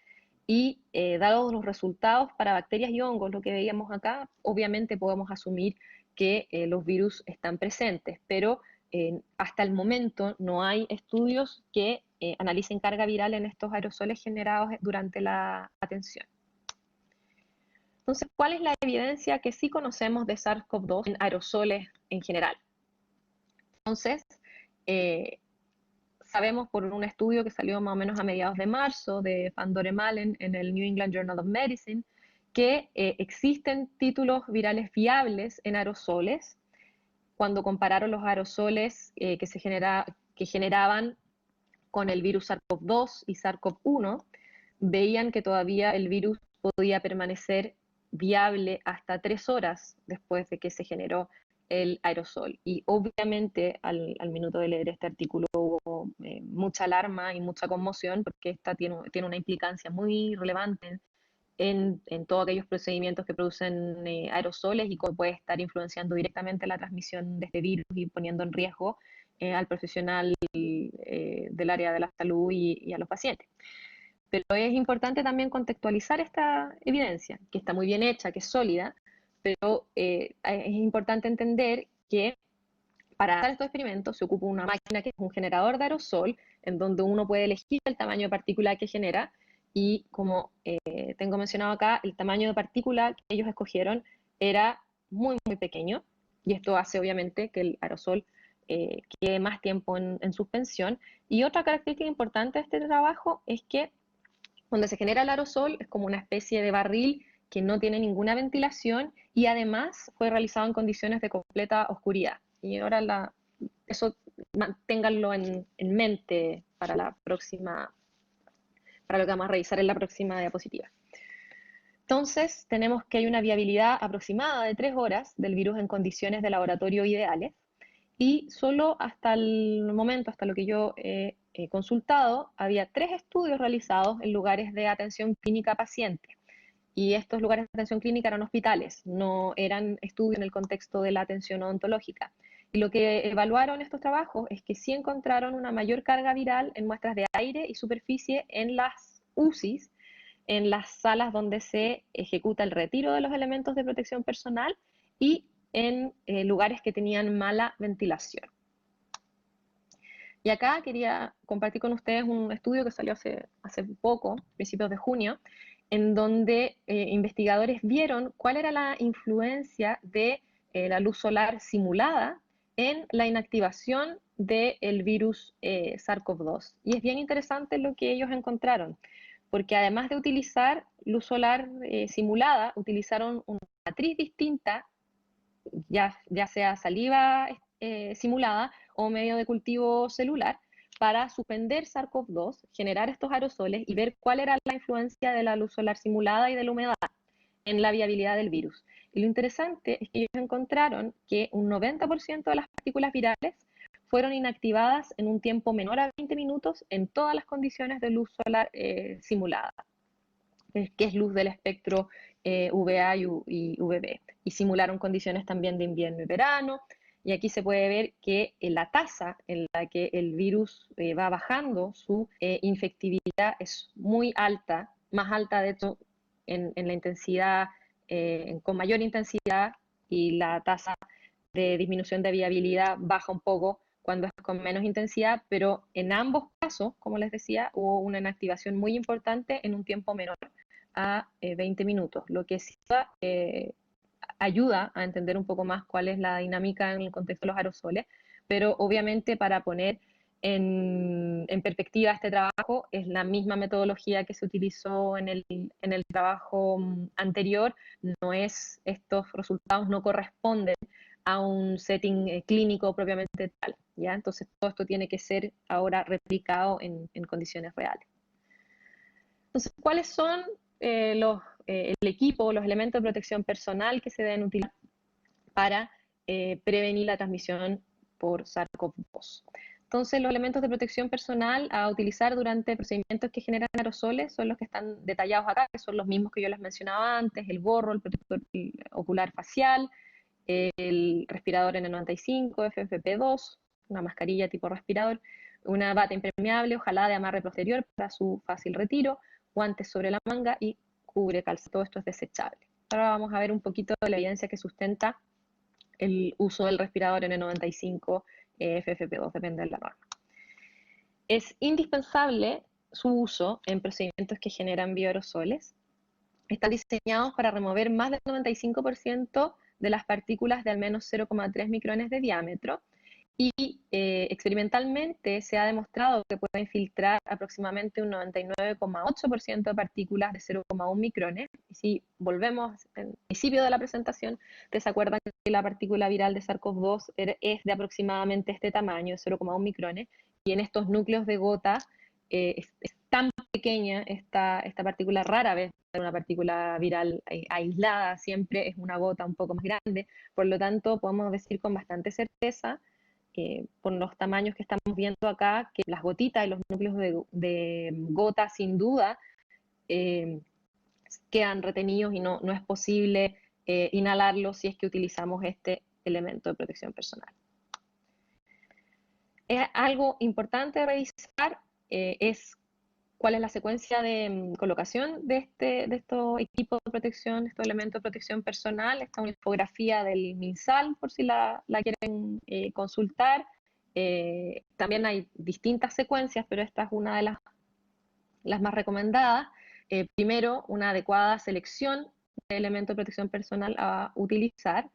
y dados los resultados para bacterias y hongos, lo que veíamos acá, obviamente podemos asumir que los virus están presentes, pero hasta el momento no hay estudios que analicen carga viral en estos aerosoles generados durante la atención. Entonces, ¿cuál es la evidencia que sí conocemos de SARS-CoV-2 en aerosoles en general? Entonces, sabemos por un estudio que salió más o menos a mediados de marzo de Van Doremalen en el New England Journal of Medicine, que existen títulos virales viables en aerosoles cuando compararon los aerosoles que generaban con el virus SARS-CoV-2 y SARS-CoV-1, veían que todavía el virus podía permanecer viable hasta 3 horas después de que se generó el aerosol. Y obviamente al minuto de leer este artículo hubo mucha alarma y mucha conmoción, porque esta tiene una implicancia muy relevante en todos aquellos procedimientos que producen aerosoles, y cómo puede estar influenciando directamente la transmisión de este virus y poniendo en riesgo al profesional del área de la salud y a los pacientes. Pero es importante también contextualizar esta evidencia, que está muy bien hecha, que es sólida, pero es importante entender que para hacer estos experimentos se ocupa una máquina que es un generador de aerosol, en donde uno puede elegir el tamaño de partícula que genera, y como tengo mencionado acá, el tamaño de partícula que ellos escogieron era muy, muy pequeño, y esto hace obviamente que el aerosol quede más tiempo en suspensión. Y otra característica importante de este trabajo es que donde se genera el aerosol es como una especie de barril que no tiene ninguna ventilación, y además fue realizado en condiciones de completa oscuridad. Y ahora eso manténganlo en mente para lo que vamos a revisar en la próxima diapositiva. Entonces, tenemos que hay una viabilidad aproximada de 3 horas del virus en condiciones de laboratorio ideales, y solo hasta el momento, hasta lo que yo he consultado, había 3 estudios realizados en lugares de atención clínica a pacientes. Y estos lugares de atención clínica eran hospitales, no eran estudios en el contexto de la atención odontológica. Y lo que evaluaron estos trabajos es que sí encontraron una mayor carga viral en muestras de aire y superficie en las UCIs, en las salas donde se ejecuta el retiro de los elementos de protección personal, y en lugares que tenían mala ventilación. Y acá quería compartir con ustedes un estudio que salió hace poco, principios de junio, en donde investigadores vieron cuál era la influencia de la luz solar simulada en la inactivación del virus SARS-CoV-2. Y es bien interesante lo que ellos encontraron, porque además de utilizar luz solar simulada, utilizaron una matriz distinta, ya sea saliva simulada o medio de cultivo celular, para suspender SARS-CoV-2, generar estos aerosoles y ver cuál era la influencia de la luz solar simulada y de la humedad en la viabilidad del virus. Y lo interesante es que ellos encontraron que un 90% de las partículas virales fueron inactivadas en un tiempo menor a 20 minutos en todas las condiciones de luz solar simulada, que es luz del espectro UVA y UVB. Y simularon condiciones también de invierno y verano. Y aquí se puede ver que la tasa en la que el virus va bajando su infectividad es muy alta, más alta de hecho en la intensidad, con mayor intensidad, y la tasa de disminución de viabilidad baja un poco cuando es con menos intensidad, pero en ambos casos, como les decía, hubo una inactivación muy importante en un tiempo menor a 20 minutos, lo que sí ayuda a entender un poco más cuál es la dinámica en el contexto de los aerosoles, pero obviamente para poner en perspectiva este trabajo es la misma metodología que se utilizó en el trabajo anterior, estos resultados no corresponden a un setting clínico propiamente tal, ¿ya? Entonces todo esto tiene que ser ahora replicado en condiciones reales. Entonces, ¿cuáles son el equipo, los elementos de protección personal que se deben utilizar para prevenir la transmisión por SARS-CoV-2? Entonces, los elementos de protección personal a utilizar durante procedimientos que generan aerosoles son los que están detallados acá, que son los mismos que yo les mencionaba antes: el gorro, el protector ocular facial, el respirador N95, FFP2, una mascarilla tipo respirador, una bata impermeable, ojalá de amarre posterior para su fácil retiro, guantes sobre la manga y cubre calza. Todo esto es desechable. Ahora vamos a ver un poquito de la evidencia que sustenta el uso del respirador N95 FFP2, depende de la norma. Es indispensable su uso en procedimientos que generan bioaerosoles. Están diseñados para remover más del 95% de las partículas de al menos 0,3 micrones de diámetro, y experimentalmente se ha demostrado que pueden filtrar aproximadamente un 99,8% de partículas de 0,1 micrones. Y si volvemos al principio de la presentación, ¿se acuerdan que la partícula viral de SARS-CoV-2 es de aproximadamente este tamaño, de 0,1 micrones? Y en estos núcleos de gota es tan pequeña esta partícula, rara vez una partícula viral aislada, siempre es una gota un poco más grande. Por lo tanto, podemos decir con bastante certeza, por los tamaños que estamos viendo acá, que las gotitas y los núcleos de gota sin duda quedan retenidos y no es posible inhalarlos si es que utilizamos este elemento de protección personal. Algo importante de revisar es cuál es la secuencia de colocación de estos equipos de protección, estos elementos de protección personal. Esta es una infografía del MinSal, por si la quieren consultar. También hay distintas secuencias, pero esta es una de las más recomendadas. Primero, una adecuada selección de elementos de protección personal a utilizar.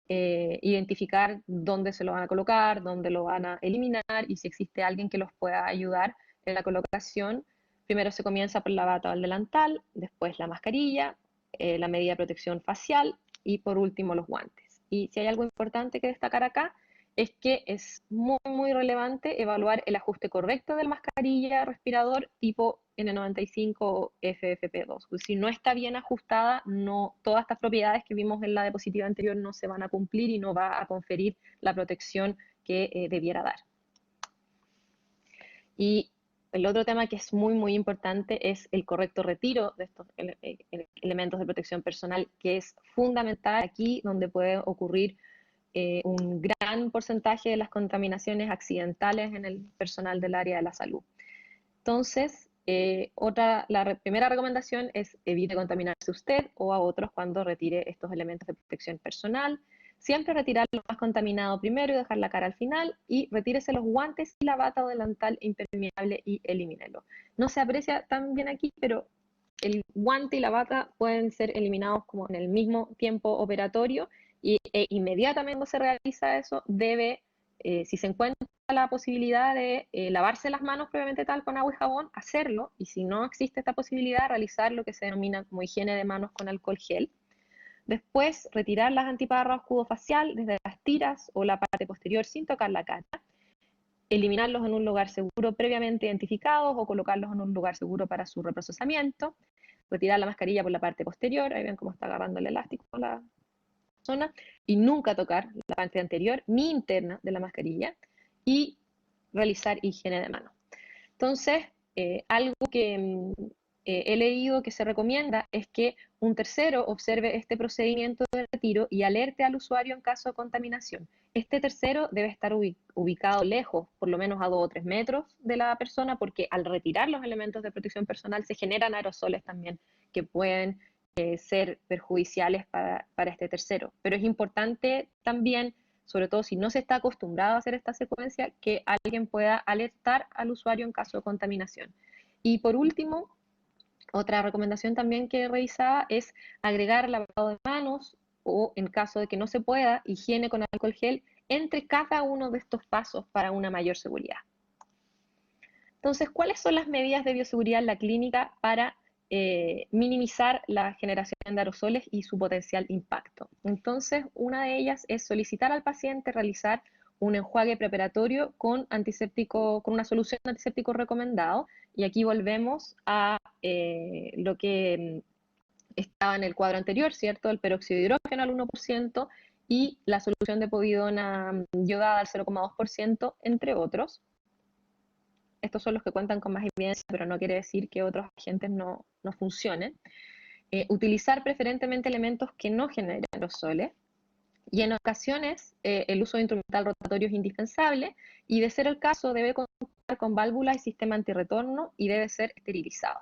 Identificar dónde se lo van a colocar, dónde lo van a eliminar, y si existe alguien que los pueda ayudar en la colocación. Primero se comienza por la bata o el delantal, después la mascarilla, la medida de protección facial y por último los guantes. Y si hay algo importante que destacar acá, es que es muy, muy relevante evaluar el ajuste correcto de la mascarilla respirador tipo N95 o FFP2. Pues si no está bien ajustada, todas estas propiedades que vimos en la diapositiva anterior no se van a cumplir y no va a conferir la protección que debiera dar. Y el otro tema que es muy, muy importante es el correcto retiro de estos elementos de protección personal, que es fundamental aquí, donde puede ocurrir un gran porcentaje de las contaminaciones accidentales en el personal del área de la salud. Entonces, la primera recomendación es evite contaminarse usted o a otros cuando retire estos elementos de protección personal. Siempre retirar lo más contaminado primero y dejar la cara al final, y retírese los guantes y la bata o delantal impermeable y elimínelo. No se aprecia tan bien aquí, pero el guante y la bata pueden ser eliminados como en el mismo tiempo operatorio, y inmediatamente se realiza eso, si se encuentra la posibilidad de lavarse las manos previamente tal con agua y jabón, hacerlo, y si no existe esta posibilidad, realizar lo que se denomina como higiene de manos con alcohol gel. Después, retirar las antiparras o escudo facial desde las tiras o la parte posterior sin tocar la cara. Eliminarlos en un lugar seguro previamente identificados o colocarlos en un lugar seguro para su reprocesamiento. Retirar la mascarilla por la parte posterior, ahí ven cómo está agarrando el elástico la zona, y nunca tocar la parte anterior ni interna de la mascarilla, y realizar higiene de manos. Entonces, algo que he leído que se recomienda es que un tercero observe este procedimiento de retiro y alerte al usuario en caso de contaminación. Este tercero debe estar ubicado lejos, por lo menos a 2 o 3 metros de la persona, porque al retirar los elementos de protección personal se generan aerosoles también que pueden ser perjudiciales para este tercero. Pero es importante también, sobre todo si no se está acostumbrado a hacer esta secuencia, que alguien pueda alertar al usuario en caso de contaminación. Y por último, otra recomendación también que revisaba es agregar lavado de manos o, en caso de que no se pueda, higiene con alcohol gel entre cada uno de estos pasos para una mayor seguridad. Entonces, ¿cuáles son las medidas de bioseguridad en la clínica para minimizar la generación de aerosoles y su potencial impacto? Entonces, una de ellas es solicitar al paciente realizar un enjuague preparatorio con antiséptico, con una solución de antiséptico recomendado, y aquí volvemos a lo que estaba en el cuadro anterior, ¿cierto? El peróxido de hidrógeno al 1% y la solución de povidona yodada al 0,2%, entre otros. Estos son los que cuentan con más evidencia, pero no quiere decir que otros agentes no funcionen. Utilizar preferentemente elementos que no generen aerosoles, y en ocasiones el uso de instrumental rotatorio es indispensable, y de ser el caso debe contar con válvula y sistema antirretorno y debe ser esterilizado.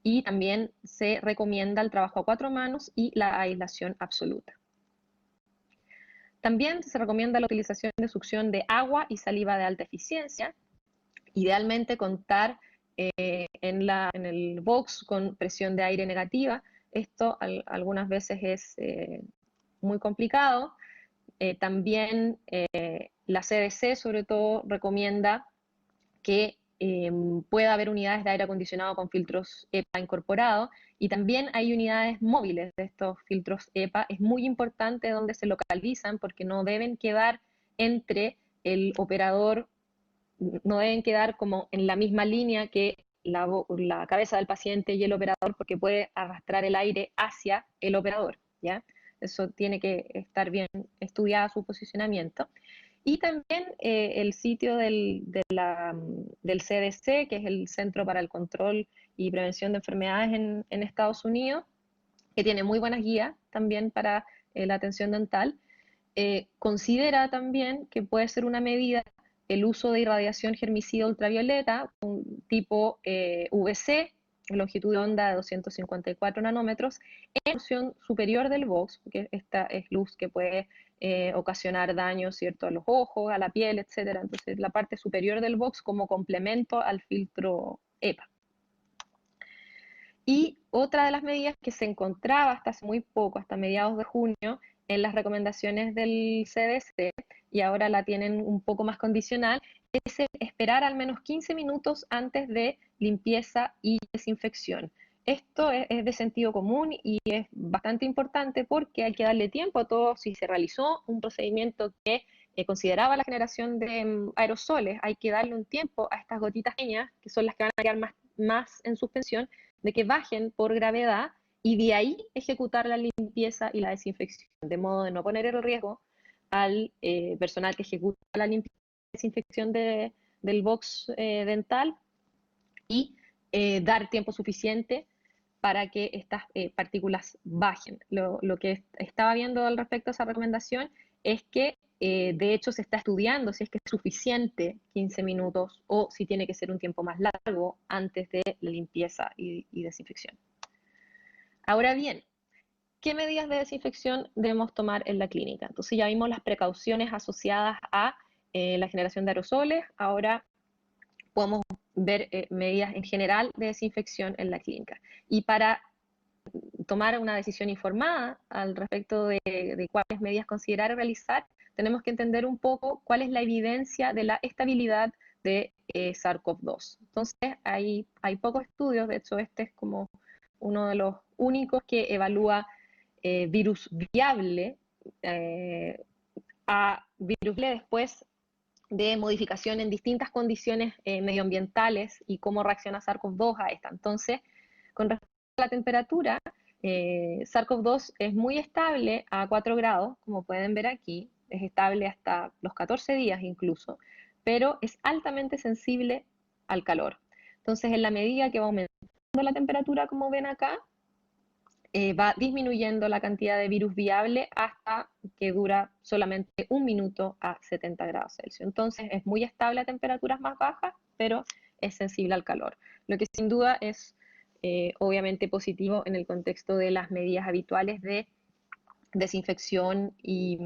Y también se recomienda el trabajo a 4 manos y la aislación absoluta. También se recomienda la utilización de succión de agua y saliva de alta eficiencia, idealmente contar en el box con presión de aire negativa. Esto algunas veces es muy complicado. También la CDC sobre todo recomienda que pueda haber unidades de aire acondicionado con filtros EPA incorporados, y también hay unidades móviles de estos filtros EPA. Es muy importante dónde se localizan, porque no deben quedar entre el operador, no deben quedar como en la misma línea que la cabeza del paciente y el operador, porque puede arrastrar el aire hacia el operador, ¿ya? Eso tiene que estar bien estudiado su posicionamiento. Y también el sitio del CDC, que es el Centro para el Control y Prevención de Enfermedades en Estados Unidos, que tiene muy buenas guías también para la atención dental. Considera también que puede ser una medida el uso de irradiación germicida ultravioleta, un tipo UVC, longitud de onda de 254 nanómetros, en la porción superior del box, porque esta es luz que puede ocasionar daño, ¿cierto?, a los ojos, a la piel, etcétera. Entonces, la parte superior del box como complemento al filtro EPA. Y otra de las medidas que se encontraba hasta hace muy poco, hasta mediados de junio, en las recomendaciones del CDC, y ahora la tienen un poco más condicional, es esperar al menos 15 minutos antes de limpieza y desinfección. Esto es de sentido común y es bastante importante, porque hay que darle tiempo a todo. Si se realizó un procedimiento que consideraba la generación de aerosoles, hay que darle un tiempo a estas gotitas pequeñas, que son las que van a quedar más en suspensión, de que bajen por gravedad, y de ahí ejecutar la limpieza y la desinfección, de modo de no poner en riesgo al personal que ejecuta la limpieza y desinfección del box dental, y dar tiempo suficiente para que estas partículas bajen. Lo que estaba viendo al respecto a esa recomendación es que de hecho se está estudiando si es que es suficiente 15 minutos o si tiene que ser un tiempo más largo antes de la limpieza y desinfección. Ahora bien, ¿qué medidas de desinfección debemos tomar en la clínica? Entonces ya vimos las precauciones asociadas a la generación de aerosoles. Ahora podemos ver medidas en general de desinfección en la clínica. Y para tomar una decisión informada al respecto de cuáles medidas considerar realizar, tenemos que entender un poco cuál es la evidencia de la estabilidad de SARS-CoV-2. Entonces, hay pocos estudios, de hecho este es como uno de los únicos que evalúa virus viable a virus viable después de modificación en distintas condiciones medioambientales y cómo reacciona SARS-CoV-2 a esta. Entonces, con respecto a la temperatura, SARS-CoV-2 es muy estable a 4 grados, como pueden ver aquí, es estable hasta los 14 días incluso, pero es altamente sensible al calor. Entonces, en la medida que va aumentando la temperatura, como ven acá, va disminuyendo la cantidad de virus viable hasta que dura solamente 1 minuto a 70 grados Celsius. Entonces es muy estable a temperaturas más bajas, pero es sensible al calor. Lo que sin duda es obviamente positivo en el contexto de las medidas habituales de desinfección y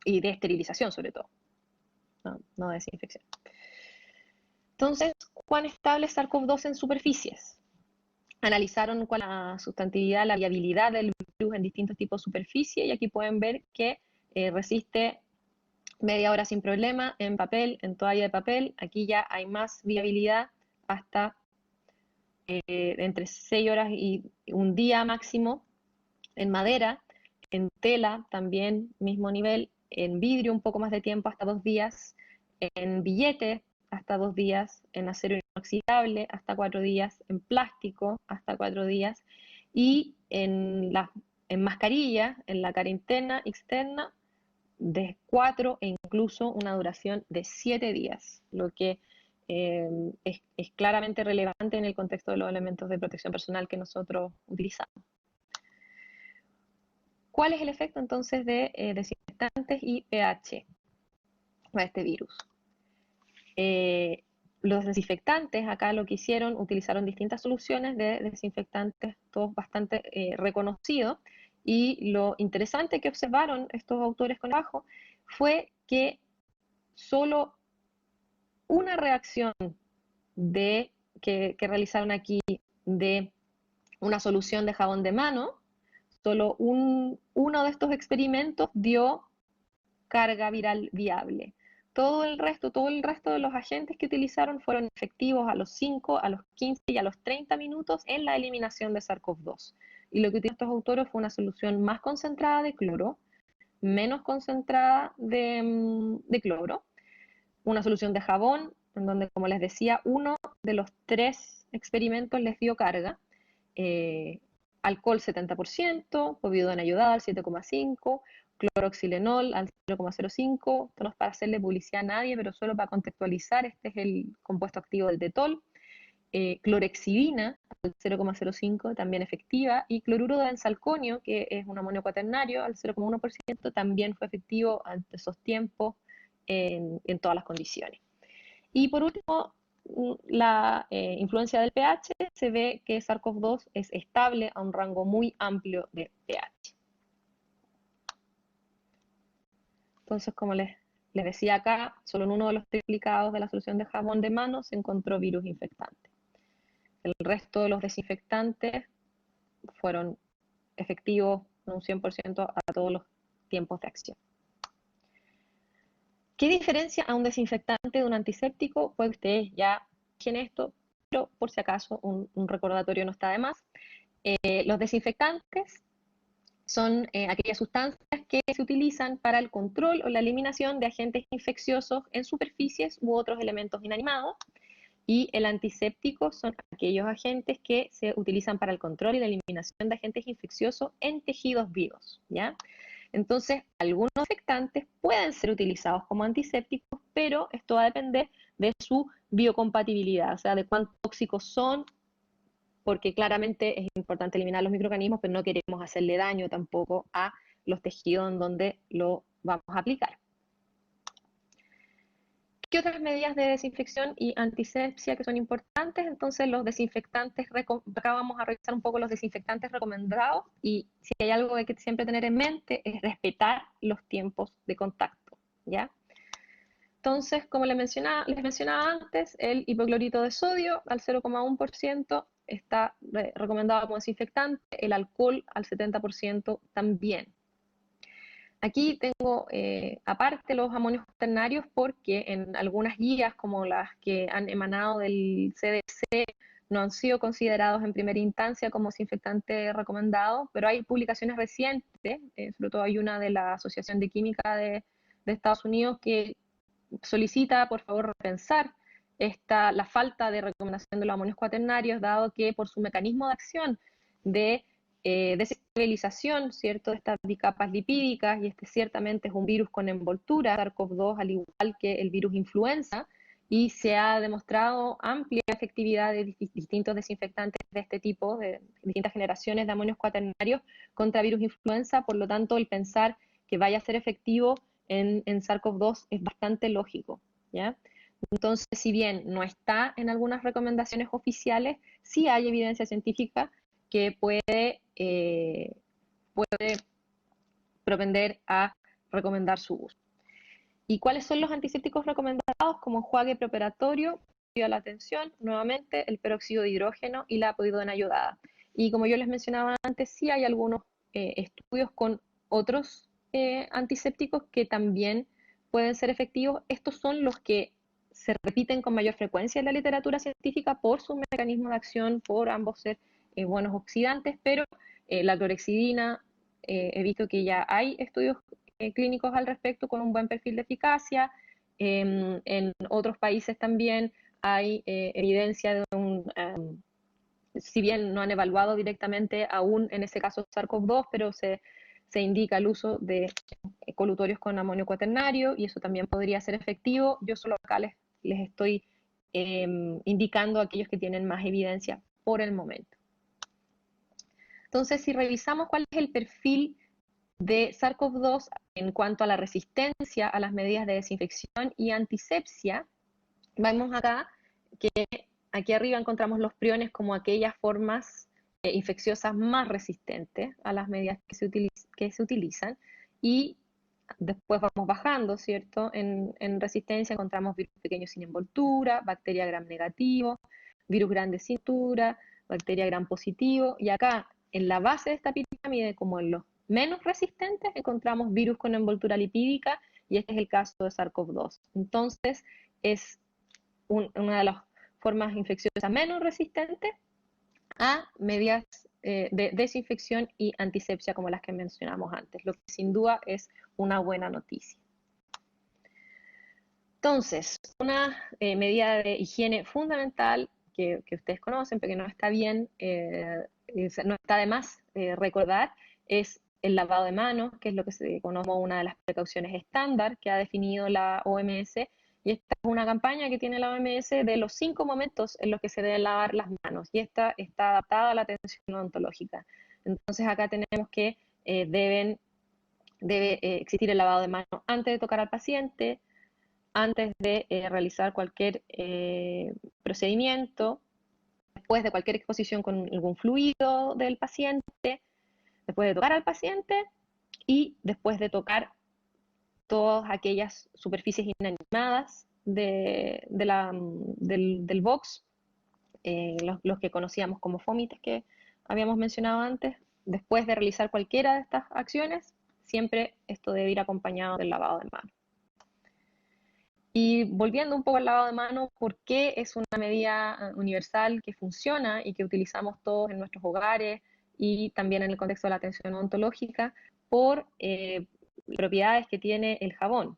de esterilización sobre todo, no desinfección. Entonces, ¿cuán estable es SARS-CoV-2 en superficies? Analizaron cuál es la sustantividad, la viabilidad del virus en distintos tipos de superficie, y aquí pueden ver que resiste media hora sin problema en papel, en toalla de papel. Aquí ya hay más viabilidad, hasta entre 6 horas y 1 día máximo. En madera, en tela también mismo nivel, en vidrio un poco más de tiempo, hasta 2 días, en billete hasta 2 días, en acero inoxidable hasta 4 días, en plástico hasta 4 días, y en mascarilla, en la cara interna, externa, de 4 e incluso una duración de 7 días, lo que es claramente relevante en el contexto de los elementos de protección personal que nosotros utilizamos. ¿Cuál es el efecto entonces de desinfectantes y pH para este virus? Los desinfectantes, acá lo que hicieron, utilizaron distintas soluciones de desinfectantes, todos bastante reconocidos, y lo interesante que observaron estos autores con abajo fue que solo una reacción que realizaron aquí de una solución de jabón de mano, solo uno de estos experimentos dio carga viral viable. Todo el resto de los agentes que utilizaron fueron efectivos a los 5, a los 15 y a los 30 minutos en la eliminación de SARS-CoV-2. Y lo que utilizaron estos autores fue una solución más concentrada de cloro, menos concentrada de cloro, una solución de jabón, en donde, como les decía, uno de los 3 experimentos les dio carga, alcohol 70%, povidona ayudada al 7,5%, cloroxilenol al 0,05%, esto no es para hacerle publicidad a nadie, pero solo para contextualizar, este es el compuesto activo del Detol, clorexidina al 0,05%, también efectiva, y cloruro de benzalconio, que es un amonio cuaternario, al 0,1%, también fue efectivo ante esos tiempos en todas las condiciones. Y por último, la influencia del pH, se ve que SARS-CoV-2 es estable a un rango muy amplio de pH. Entonces, como les decía acá, solo en uno de los triplicados de la solución de jabón de mano se encontró virus infectante. El resto de los desinfectantes fueron efectivos en un 100% a todos los tiempos de acción. ¿Qué diferencia a un desinfectante de un antiséptico? Pues ustedes ya tienen esto, pero por si acaso un recordatorio no está de más. Los desinfectantes son aquellas sustancias que se utilizan para el control o la eliminación de agentes infecciosos en superficies u otros elementos inanimados. Y el antiséptico son aquellos agentes que se utilizan para el control y la eliminación de agentes infecciosos en tejidos vivos, ¿ya? Entonces, algunos desinfectantes pueden ser utilizados como antisépticos, pero esto va a depender de su biocompatibilidad, o sea, de cuán tóxicos son, porque claramente es importante eliminar los microorganismos, pero no queremos hacerle daño tampoco a los tejidos en donde lo vamos a aplicar. ¿Qué otras medidas de desinfección y antisepsia que son importantes? Entonces, los desinfectantes, acá vamos a revisar un poco los desinfectantes recomendados, y si hay algo que hay que siempre tener en mente es respetar los tiempos de contacto, ¿ya? Entonces, como les mencionaba antes, el hipoclorito de sodio al 0,1% está recomendado como desinfectante, el alcohol al 70% también. Aquí tengo aparte los amonios cuaternarios, porque en algunas guías como las que han emanado del CDC no han sido considerados en primera instancia como desinfectante recomendado, pero hay publicaciones recientes, sobre todo hay una de la Asociación de Química de Estados Unidos que solicita, por favor, repensar la falta de recomendación de los amonios cuaternarios, dado que por su mecanismo de acción de desestabilización, ¿cierto?, de estas bicapas lipídicas, y este ciertamente es un virus con envoltura, SARS-CoV-2, al igual que el virus influenza, y se ha demostrado amplia efectividad de distintos desinfectantes de este tipo, de distintas generaciones de amonios cuaternarios contra virus influenza. Por lo tanto, el pensar que vaya a ser efectivo en SARS-CoV-2 es bastante lógico, ¿ya? Entonces, si bien no está en algunas recomendaciones oficiales, sí hay evidencia científica que puede propender a recomendar su uso. ¿Y cuáles son los antisépticos recomendados? Como enjuague preoperatorio, a la atención, nuevamente el peróxido de hidrógeno y la povidona iodada. Y como yo les mencionaba antes, sí hay algunos estudios con otros antisépticos que también pueden ser efectivos. Estos son los que se repiten con mayor frecuencia en la literatura científica por su mecanismo de acción, por ambos ser buenos oxidantes, pero la clorexidina, he visto que ya hay estudios clínicos al respecto con un buen perfil de eficacia. En otros países también hay evidencia de si bien no han evaluado directamente aún en ese caso SARS-CoV-2, pero se indica el uso de colutorios con amonio cuaternario y eso también podría ser efectivo. Yo solo acá les estoy indicando a aquellos que tienen más evidencia por el momento. Entonces, si revisamos cuál es el perfil de SARS-CoV-2 en cuanto a la resistencia a las medidas de desinfección y antisepsia, vemos acá que aquí arriba encontramos los priones como aquellas formas infecciosas más resistentes a las medidas que se utilizan, y después vamos bajando, ¿cierto? En resistencia encontramos virus pequeños sin envoltura, bacteria gram negativo, virus grande sin envoltura, bacteria gram positivo, y acá en la base de esta pirámide, como en los menos resistentes, encontramos virus con envoltura lipídica, y este es el caso de SARS-CoV-2. Entonces, es una de las formas infecciosas menos resistentes a medidas de desinfección y antisepsia como las que mencionamos antes, lo que sin duda es una buena noticia. Entonces, una medida de higiene fundamental que ustedes conocen, pero que no está bien, no está de más recordar, es el lavado de manos, que es lo que se conoce como una de las precauciones estándar que ha definido la OMS, y esta es una campaña que tiene la OMS de los 5 momentos en los que se deben lavar las manos, y esta está adaptada a la atención odontológica. Entonces acá tenemos que debe existir el lavado de manos antes de tocar al paciente, antes de realizar cualquier procedimiento, después de cualquier exposición con algún fluido del paciente, después de tocar al paciente y después de tocar todas aquellas superficies inanimadas del box, los que conocíamos como fomites que habíamos mencionado antes. Después de realizar cualquiera de estas acciones, siempre esto debe ir acompañado del lavado de manos. Y volviendo un poco al lavado de manos, ¿por qué es una medida universal que funciona y que utilizamos todos en nuestros hogares y también en el contexto de la atención odontológica? Por propiedades que tiene el jabón.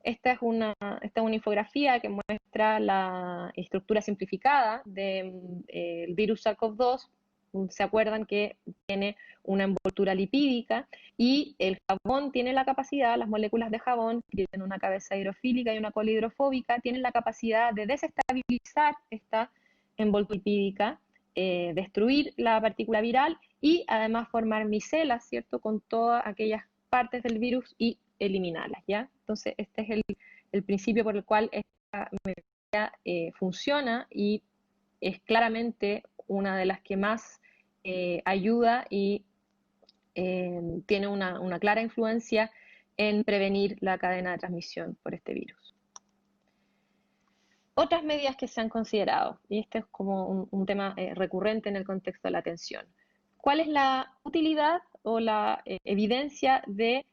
Esta es una infografía que muestra la estructura simplificada del virus SARS-CoV-2. Se acuerdan que tiene una envoltura lipídica y el jabón tiene la capacidad, las moléculas de jabón, que tienen una cabeza hidrofílica y una cola hidrofóbica, tienen la capacidad de desestabilizar esta envoltura lipídica, destruir la partícula viral y además formar micelas, ¿cierto?, con todas aquellas partes del virus y eliminarlas, ¿ya? Entonces, este es el principio por el cual esta medida funciona y es claramente una de las que más ayuda y tiene una clara influencia en prevenir la cadena de transmisión por este virus. Otras medidas que se han considerado, y este es como un tema recurrente en el contexto de la atención. ¿Cuál es la utilidad o la evidencia de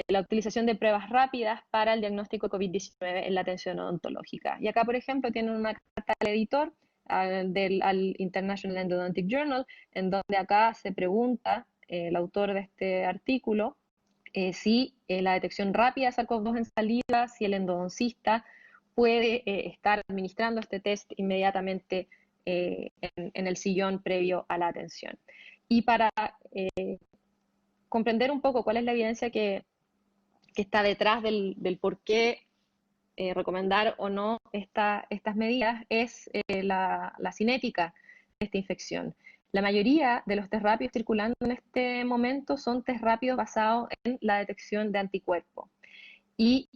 la utilización de pruebas rápidas para el diagnóstico de COVID-19 en la atención odontológica? Y acá, por ejemplo, tienen una carta al editor al International Endodontic Journal, en donde acá se pregunta el autor de este artículo si la detección rápida de SARS-CoV-2 en saliva, si el endodoncista puede estar administrando este test inmediatamente en el sillón previo a la atención. Y para comprender un poco cuál es la evidencia que está detrás del por qué recomendar o no estas medidas, es la cinética de esta infección. La mayoría de los test rápidos circulando en este momento son test rápidos basados en la detección de anticuerpos. Y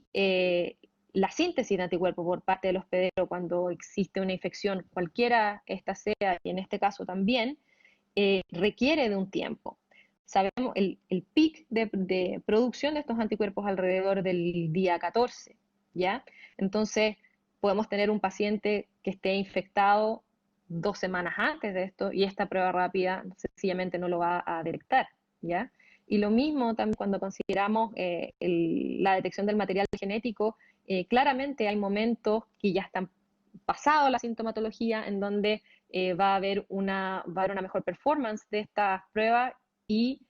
la síntesis de anticuerpos por parte de los hospedero cuando existe una infección, cualquiera esta sea, y en este caso también, requiere de un tiempo. Sabemos el pic de producción de estos anticuerpos alrededor del día 14, ¿ya? Entonces, podemos tener un paciente que esté infectado 2 semanas antes de esto y esta prueba rápida sencillamente no lo va a detectar, ¿ya? Y lo mismo también cuando consideramos la detección del material genético, claramente hay momentos que ya están pasado la sintomatología en donde va a haber una mejor performance de estas pruebas y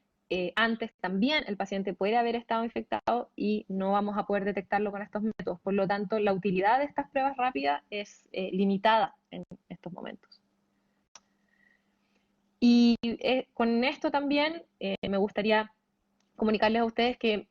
antes también el paciente puede haber estado infectado y no vamos a poder detectarlo con estos métodos. Por lo tanto, la utilidad de estas pruebas rápidas es limitada en estos momentos. Y con esto también me gustaría comunicarles a ustedes que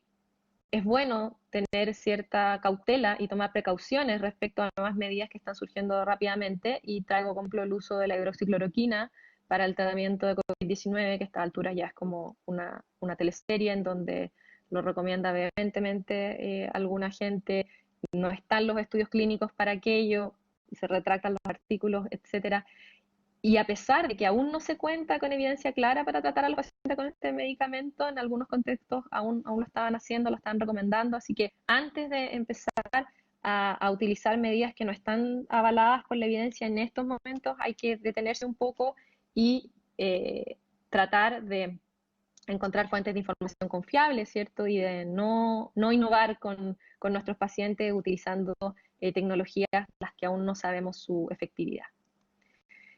es bueno tener cierta cautela y tomar precauciones respecto a nuevas medidas que están surgiendo rápidamente, y traigo, por ejemplo, el uso de la hidroxicloroquina para el tratamiento de COVID-19, que a esta altura ya es como una teleserie en donde lo recomienda vehementemente alguna gente. No están los estudios clínicos para aquello, se retractan los artículos, etcétera. Y a pesar de que aún no se cuenta con evidencia clara para tratar a los pacientes con este medicamento, en algunos contextos aún lo estaban haciendo, lo están recomendando. Así que antes de empezar a utilizar medidas que no están avaladas por la evidencia en estos momentos, hay que detenerse un poco y tratar de encontrar fuentes de información confiables, ¿cierto? Y de no innovar con nuestros pacientes utilizando tecnologías las que aún no sabemos su efectividad.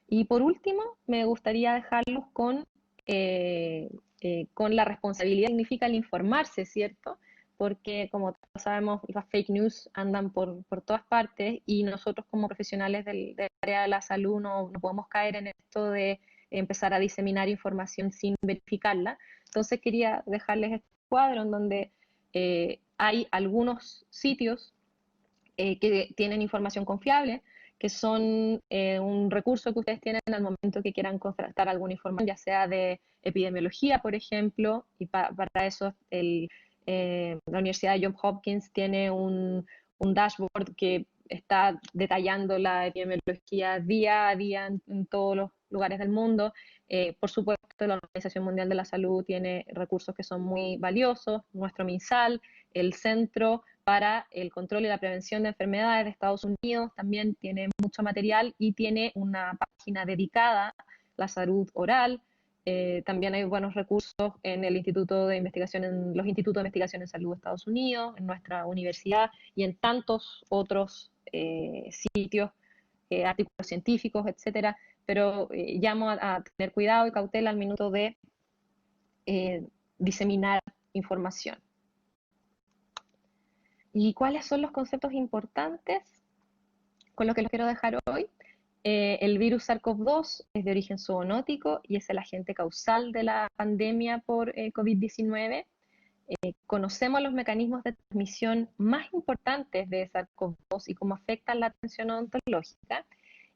Y por último, me gustaría dejarlos con la responsabilidad que significa el informarse, ¿cierto? Porque como todos sabemos, las fake news andan por todas partes y nosotros como profesionales del área de la salud no podemos caer en esto de empezar a diseminar información sin verificarla. Entonces quería dejarles este cuadro en donde hay algunos sitios que tienen información confiable, que son un recurso que ustedes tienen al momento que quieran contratar alguna información, ya sea de epidemiología, por ejemplo, y para eso la Universidad de Johns Hopkins tiene un dashboard que está detallando la epidemiología día a día en todos los lugares del mundo. Por supuesto, la Organización Mundial de la Salud tiene recursos que son muy valiosos, nuestro MinSal, el Centro para el Control y la Prevención de Enfermedades de Estados Unidos también tiene mucho material y tiene una página dedicada a la salud oral. También hay buenos recursos en el Instituto de Investigación, en los Institutos de Investigación en Salud de Estados Unidos, en nuestra universidad y en tantos otros sitios, artículos científicos, etcétera. Pero llamo a tener cuidado y cautela al minuto de diseminar información. ¿Y cuáles son los conceptos importantes con los que los quiero dejar hoy? El virus SARS-CoV-2 es de origen zoonótico y es el agente causal de la pandemia por COVID-19. Conocemos los mecanismos de transmisión más importantes de SARS-CoV-2 y cómo afectan la atención odontológica.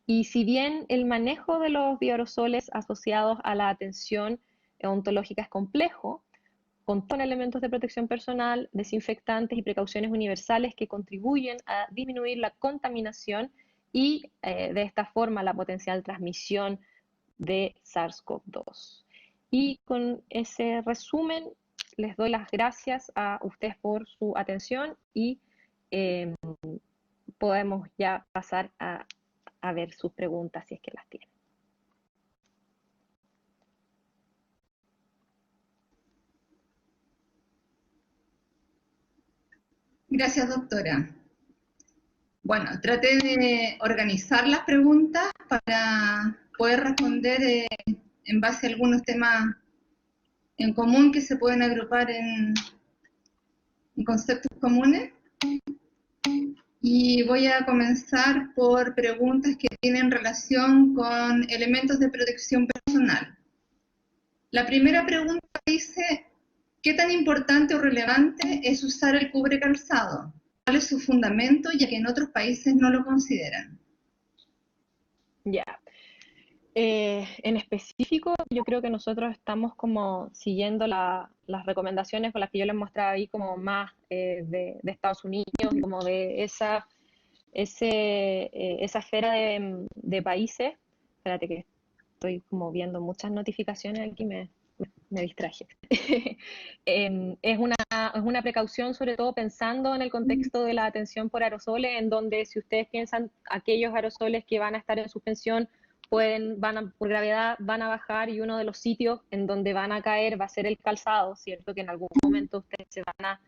Y si bien el manejo de los bioaerosoles asociados a la atención odontológica es complejo, con elementos de protección personal, desinfectantes y precauciones universales que contribuyen a disminuir la contaminación y de esta forma la potencial transmisión de SARS-CoV-2. Y con ese resumen les doy las gracias a ustedes por su atención y podemos ya pasar a ver sus preguntas si es que las tienen. Gracias, doctora. Bueno, traté de organizar las preguntas para poder responder en base a algunos temas en común que se pueden agrupar en conceptos comunes. Y voy a comenzar por preguntas que tienen relación con elementos de protección personal. La primera pregunta dice, ¿qué tan importante o relevante es usar el cubrecalzado? ¿Cuál es su fundamento, ya que en otros países no lo consideran? Ya. En específico, yo creo que nosotros estamos como siguiendo las recomendaciones con las que yo les mostraba ahí, como más de Estados Unidos, y como de esa esfera de países. Espérate que estoy como viendo muchas notificaciones aquí, me distraje. Es una precaución, sobre todo pensando en el contexto de la atención por aerosoles, en donde si ustedes piensan aquellos aerosoles que van a estar en suspensión por gravedad van a bajar, y uno de los sitios en donde van a caer va a ser el calzado, ¿cierto? Que en algún momento ustedes se van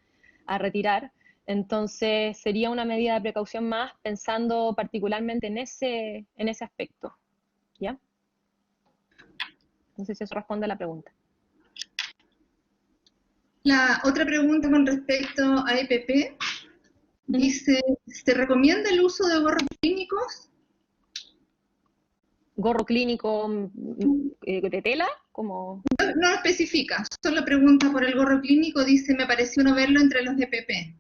a retirar. Entonces sería una medida de precaución más, pensando particularmente en ese aspecto, ¿ya? No sé si eso responde a la pregunta. La otra pregunta con respecto a EPP dice, ¿se recomienda el uso de gorros clínicos? Gorro clínico de tela, como... No lo especifica, solo pregunta por el gorro clínico, dice, me pareció no verlo entre los EPP.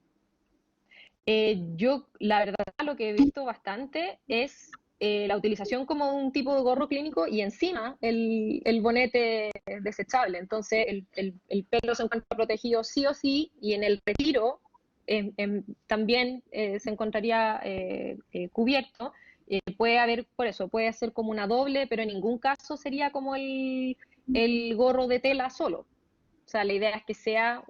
Yo, la verdad, lo que he visto bastante es la utilización como un tipo de gorro clínico y encima el bonete desechable. Entonces, el pelo se encuentra protegido sí o sí, y en el retiro también se encontraría cubierto. Puede haber, por eso, puede ser como una doble, pero en ningún caso sería como el gorro de tela solo. O sea, la idea es que sea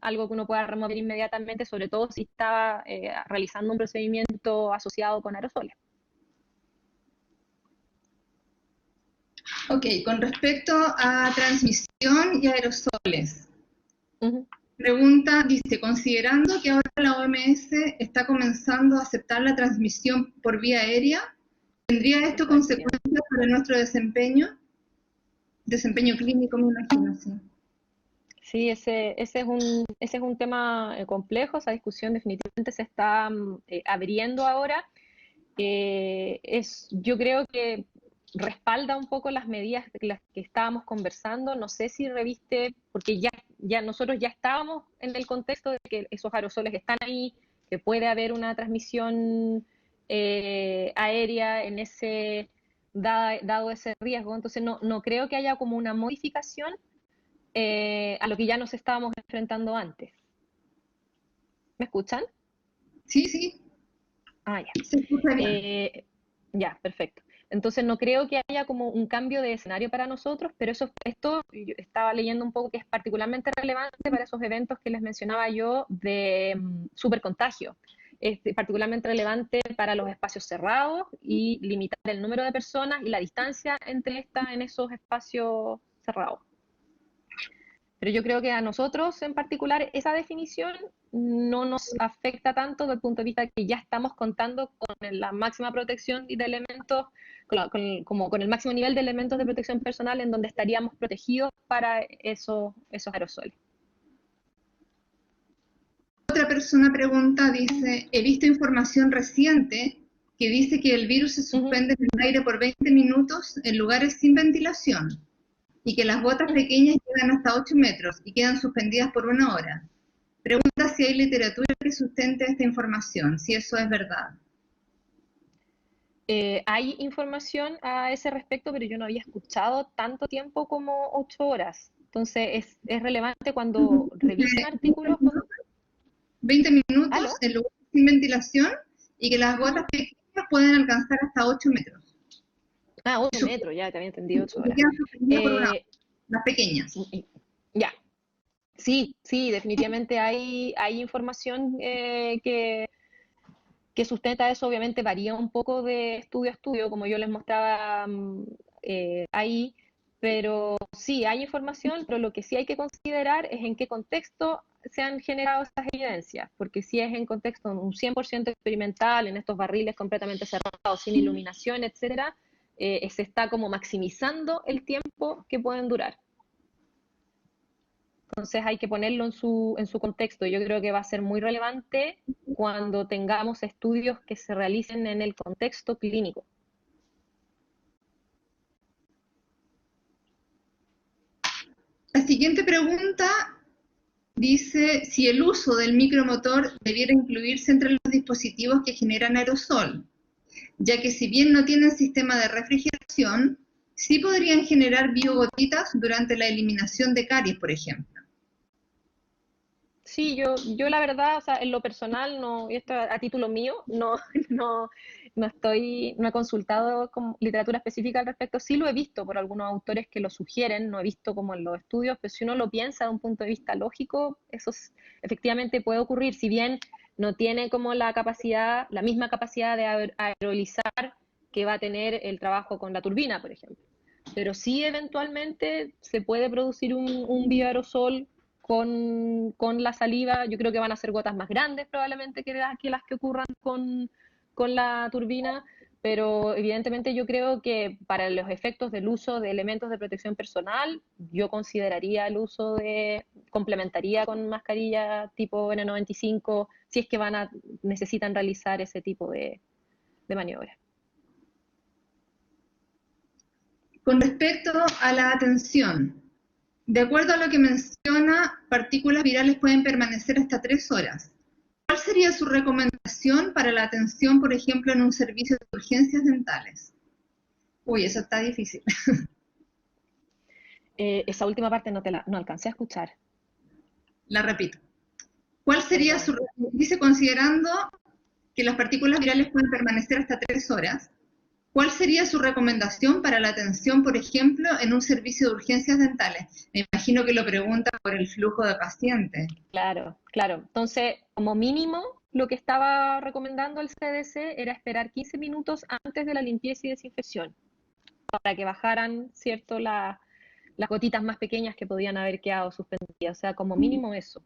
algo que uno pueda remover inmediatamente, sobre todo si está realizando un procedimiento asociado con aerosoles. Ok, con respecto a transmisión y aerosoles. Uh-huh. Pregunta, dice, considerando que ahora la OMS está comenzando a aceptar la transmisión por vía aérea, ¿tendría esto consecuencias para nuestro desempeño? Desempeño clínico, me imagino, sí. Sí, ese es un tema complejo. Esa discusión definitivamente se está abriendo ahora. Yo creo que respalda un poco las medidas de las que estábamos conversando. No sé si reviste, porque ya nosotros ya estábamos en el contexto de que esos aerosoles están ahí, que puede haber una transmisión aérea dado ese riesgo. Entonces no creo que haya como una modificación a lo que ya nos estábamos enfrentando antes. ¿Me escuchan? Sí, sí, Ah, ya. se escucha bien. Ya, perfecto. Entonces no creo que haya como un cambio de escenario para nosotros, pero esto yo estaba leyendo un poco que es particularmente relevante para esos eventos que les mencionaba yo de supercontagio. Es particularmente relevante para los espacios cerrados y limitar el número de personas y la distancia entre estas en esos espacios cerrados. Pero yo creo que a nosotros en particular esa definición no nos afecta tanto desde el punto de vista de que ya estamos contando con la máxima protección y de elementos, como con el máximo nivel de elementos de protección personal, en donde estaríamos protegidos para esos aerosoles. Otra persona pregunta, dice, he visto información reciente que dice que el virus se suspende en el aire por 20 minutos en lugares sin ventilación y que las gotas pequeñas llegan hasta 8 metros y quedan suspendidas por 1 hora. Pregunta si hay literatura que sustente esta información, si eso es verdad. Hay información a ese respecto, pero yo no había escuchado tanto tiempo como 8 horas. Entonces es relevante cuando revisen artículos. 20 minutos ¿Aló? en lugares sin ventilación y que las gotas pequeñas pueden alcanzar hasta 8 metros. 8 metros, ya te había entendido 8 horas. Quedan suspendidas por 1 hora, Eh, las pequeñas. ya, sí, definitivamente hay información que sustenta eso. Obviamente varía un poco de estudio a estudio, como yo les mostraba ahí, pero sí hay información, pero lo que sí hay que considerar es en qué contexto se han generado estas evidencias, porque si es en contexto un 100% experimental, en estos barriles completamente cerrados, sin iluminación, etcétera, se está como maximizando el tiempo que pueden durar. Entonces hay que ponerlo en su contexto. Yo creo que va a ser muy relevante cuando tengamos estudios que se realicen en el contexto clínico. La siguiente pregunta dice si el uso del micromotor debiera incluirse entre los dispositivos que generan aerosol, ya que si bien no tienen sistema de refrigeración, sí podrían generar biogotitas durante la eliminación de caries, por ejemplo. Sí, yo la verdad, o sea, en lo personal, no, y esto a título mío, no, no, no he consultado con literatura específica al respecto. Sí lo he visto por algunos autores que lo sugieren, no he visto como en los estudios, pero si uno lo piensa de un punto de vista lógico, efectivamente puede ocurrir, si bien no tiene como la capacidad, la misma capacidad de aerolizar que va a tener el trabajo con la turbina, por ejemplo. Pero sí eventualmente se puede producir un bioaerosol con la saliva. Yo creo que van a ser gotas más grandes probablemente que las que ocurran con la turbina, pero evidentemente yo creo que para los efectos del uso de elementos de protección personal, yo consideraría el uso complementaría con mascarilla tipo N95 si es que necesitan realizar ese tipo de maniobras. Con respecto a la atención, de acuerdo a lo que menciona, partículas virales pueden permanecer hasta 3 horas. ¿Cuál sería su recomendación para la atención, por ejemplo, en un servicio de urgencias dentales? Uy, eso está difícil. Esa última parte no alcancé a escuchar. La repito. ¿Cuál sería su recomendación? Dice, considerando que las partículas virales pueden permanecer hasta 3 horas, ¿cuál sería su recomendación para la atención, por ejemplo, en un servicio de urgencias dentales? Me imagino que lo pregunta por el flujo de pacientes. Claro, claro. Entonces, como mínimo, lo que estaba recomendando el CDC era esperar 15 minutos antes de la limpieza y desinfección, para que bajaran, ¿cierto?, las gotitas más pequeñas que podían haber quedado suspendidas. O sea, como mínimo eso.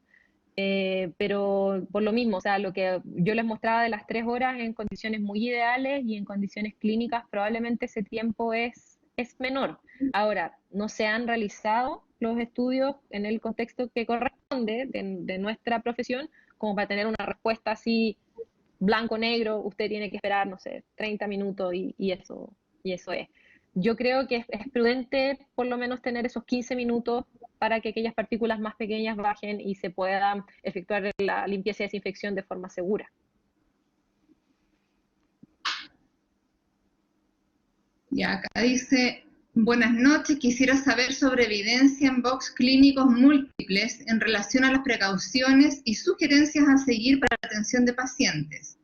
Pero por lo mismo, o sea, lo que yo les mostraba de las 3 horas en condiciones muy ideales y en condiciones clínicas, probablemente ese tiempo es menor. Ahora, no se han realizado los estudios en el contexto que corresponde de nuestra profesión como para tener una respuesta así blanco-negro, usted tiene que esperar, no sé, 30 minutos y eso es. Yo creo que es prudente por lo menos tener esos 15 minutos para que aquellas partículas más pequeñas bajen y se pueda efectuar la limpieza y desinfección de forma segura. Y acá dice, buenas noches, quisiera saber sobre evidencia en box clínicos múltiples en relación a las precauciones y sugerencias a seguir para la atención de pacientes.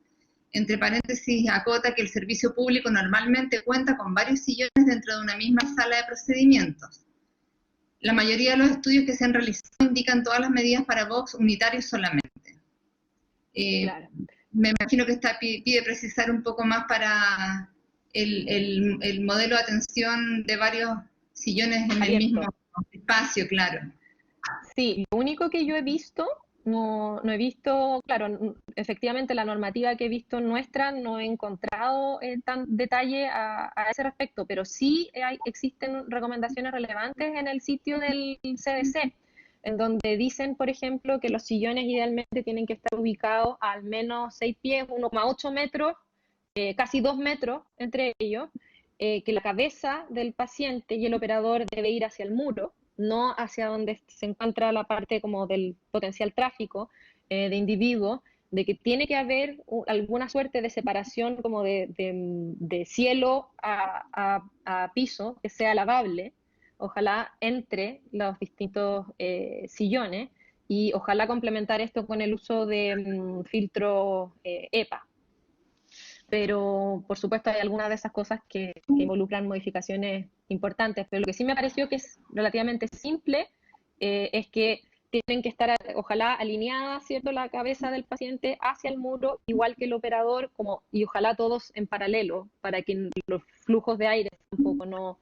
Entre paréntesis, acota que el servicio público normalmente cuenta con varios sillones dentro de una misma sala de procedimientos. La mayoría de los estudios que se han realizado indican todas las medidas para box unitarios solamente. Claro. Me imagino que pide precisar un poco más para el modelo de atención de varios sillones en el mismo espacio, claro. Sí, lo único que yo he visto, no he visto, claro, efectivamente la normativa que he visto nuestra no he encontrado tan detalle a ese respecto, pero sí existen recomendaciones relevantes en el sitio del CDC, en donde dicen, por ejemplo, que los sillones idealmente tienen que estar ubicados a al menos 6 pies, 1,8 metros, casi 2 metros entre ellos, que la cabeza del paciente y el operador debe ir hacia el muro, no hacia donde se encuentra la parte como del potencial tráfico de individuos, de que tiene que haber alguna suerte de separación como de cielo a piso que sea lavable, ojalá entre los distintos sillones, y ojalá complementar esto con el uso de filtro EPA. Pero por supuesto hay algunas de esas cosas que involucran modificaciones importantes, pero lo que sí me pareció que es relativamente simple es que tienen que estar, ojalá, alineada, ¿cierto?, la cabeza del paciente hacia el muro, igual que el operador, y ojalá todos en paralelo, para que los flujos de aire tampoco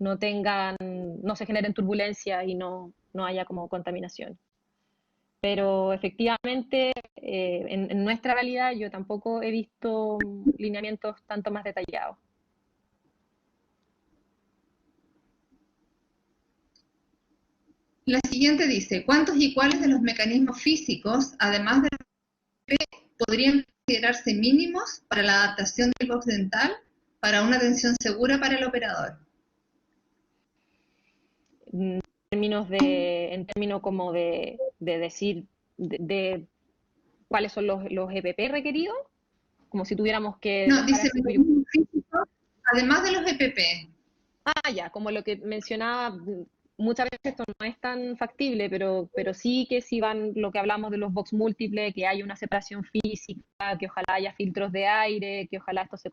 no se generen turbulencias y no haya como contaminación. Pero efectivamente, en nuestra realidad yo tampoco he visto lineamientos tanto más detallados. La siguiente dice, ¿cuántos y cuáles de los mecanismos físicos, además de podrían considerarse mínimos para la adaptación del box dental para una atención segura para el operador? En términos como de decir de cuáles son los EPP requeridos, como si tuviéramos que No, dejar dice así. mecanismos físicos, además de los EPP. Ya, como lo que mencionaba, muchas veces esto no es tan factible, pero sí que si van lo que hablamos de los box múltiples, que hay una separación física, que ojalá haya filtros de aire, que ojalá esto se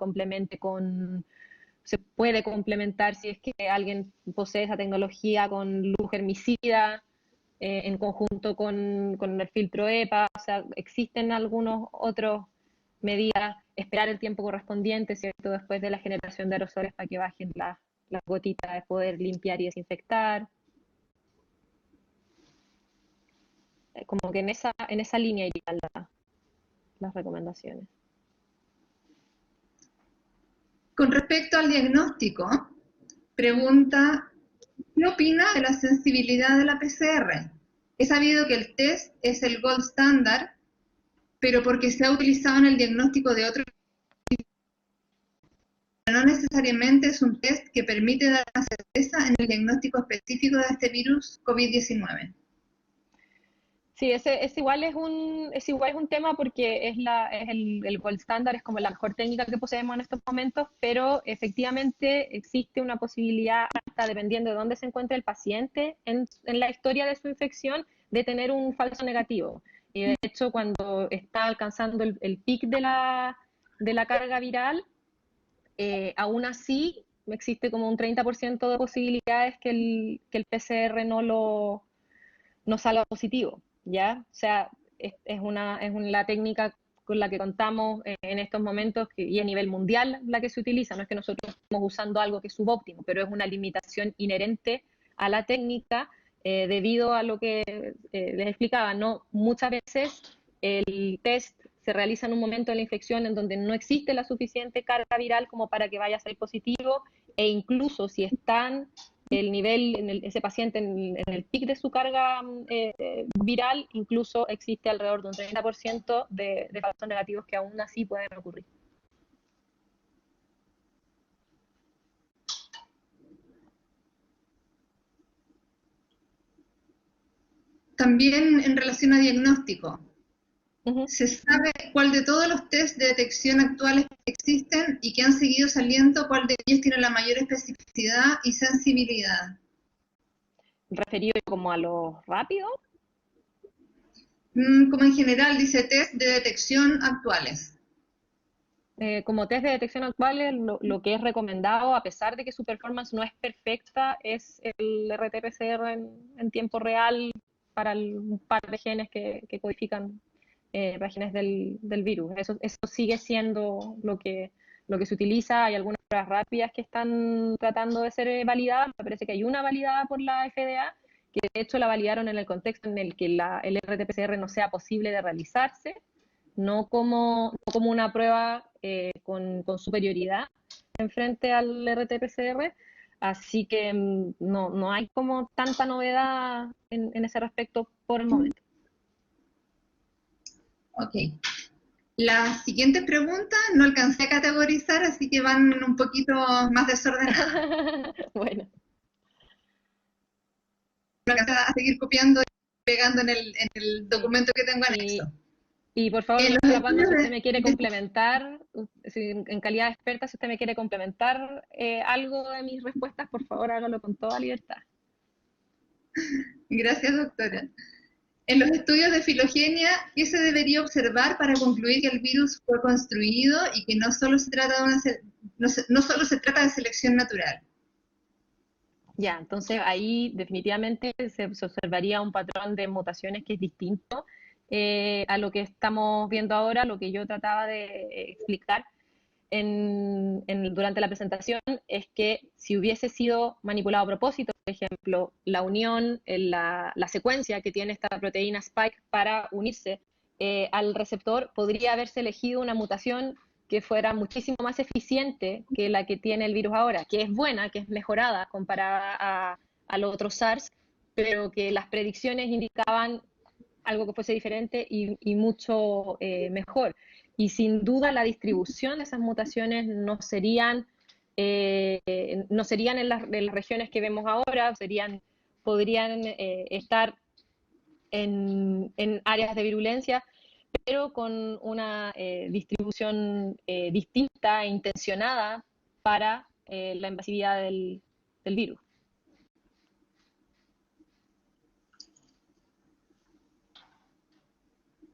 puede complementar si es que alguien posee esa tecnología con luz germicida, en conjunto con el filtro EPA, o sea, existen algunos otros medidas, esperar el tiempo correspondiente, ¿cierto? Después de la generación de aerosoles para que bajen las gotitas, de poder limpiar y desinfectar. Como que en esa línea irían las recomendaciones. Con respecto al diagnóstico, pregunta, ¿qué opina de la sensibilidad de la PCR? He sabido que el test es el gold standard, pero porque se ha utilizado en el diagnóstico de otros, pero no necesariamente es un test que permite dar una certeza en el diagnóstico específico de este virus COVID-19. Sí, es igual es un tema porque es el gold standard, es como la mejor técnica que poseemos en estos momentos, pero efectivamente existe una posibilidad, hasta dependiendo de dónde se encuentre el paciente en la historia de su infección, de tener un falso negativo. Y de hecho, cuando está alcanzando el pic de la carga viral, aún así existe como un 30% de posibilidades que el PCR no salga positivo, ¿ya? O sea, es la técnica con la que contamos en estos momentos y a nivel mundial la que se utiliza. No es que nosotros estemos usando algo que es subóptimo, pero es una limitación inherente a la técnica debido a lo que les explicaba, ¿no? Muchas veces el test se realiza en un momento de la infección en donde no existe la suficiente carga viral como para que vaya a ser positivo, e incluso si están el nivel, ese paciente en el pic de su carga viral, incluso existe alrededor de un 30% de falsos negativos que aún así pueden ocurrir. También en relación a diagnóstico, Uh-huh. ¿se sabe cuál de todos los test de detección actuales que existen y que han seguido saliendo, cuál de ellos tiene la mayor especificidad y sensibilidad? ¿Referido como a los rápidos? Como en general, dice test de detección actuales. Como test de detección actuales, lo que es recomendado, a pesar de que su performance no es perfecta, es el RT-PCR en tiempo real para un par de genes que codifican para genes del virus. Eso sigue siendo lo que se utiliza. Hay algunas pruebas rápidas que están tratando de ser validadas. Me parece que hay una validada por la FDA, que de hecho la validaron en el contexto en el que el RT-PCR no sea posible de realizarse, no como una prueba con superioridad en frente al RT-PCR, así que no hay como tanta novedad en ese respecto por el momento. Ok. Las siguientes preguntas no alcancé a categorizar, así que van un poquito más desordenadas. Bueno. No alcancé a seguir copiando y pegando en el documento que tengo anexo. Y por favor, doctora Pando, si usted me quiere complementar, en calidad de experta, si usted me quiere complementar algo de mis respuestas, por favor, hágalo con toda libertad. Gracias, doctora. En los estudios de filogenia, ¿qué se debería observar para concluir que el virus fue construido y que no solo se trata de selección natural? Ya, entonces ahí definitivamente se observaría un patrón de mutaciones que es distinto a lo que estamos viendo ahora, lo que yo trataba de explicar. durante la presentación es que si hubiese sido manipulado a propósito, por ejemplo, la unión, la secuencia que tiene esta proteína Spike para unirse al receptor, podría haberse elegido una mutación que fuera muchísimo más eficiente que la que tiene el virus ahora, que es buena, que es mejorada comparada a los otros SARS, pero que las predicciones indicaban algo que fuese diferente y mucho mejor. Y sin duda la distribución de esas mutaciones no serían en las regiones que vemos ahora, podrían estar en áreas de virulencia, pero con una distribución distinta e intencionada para la invasividad del virus.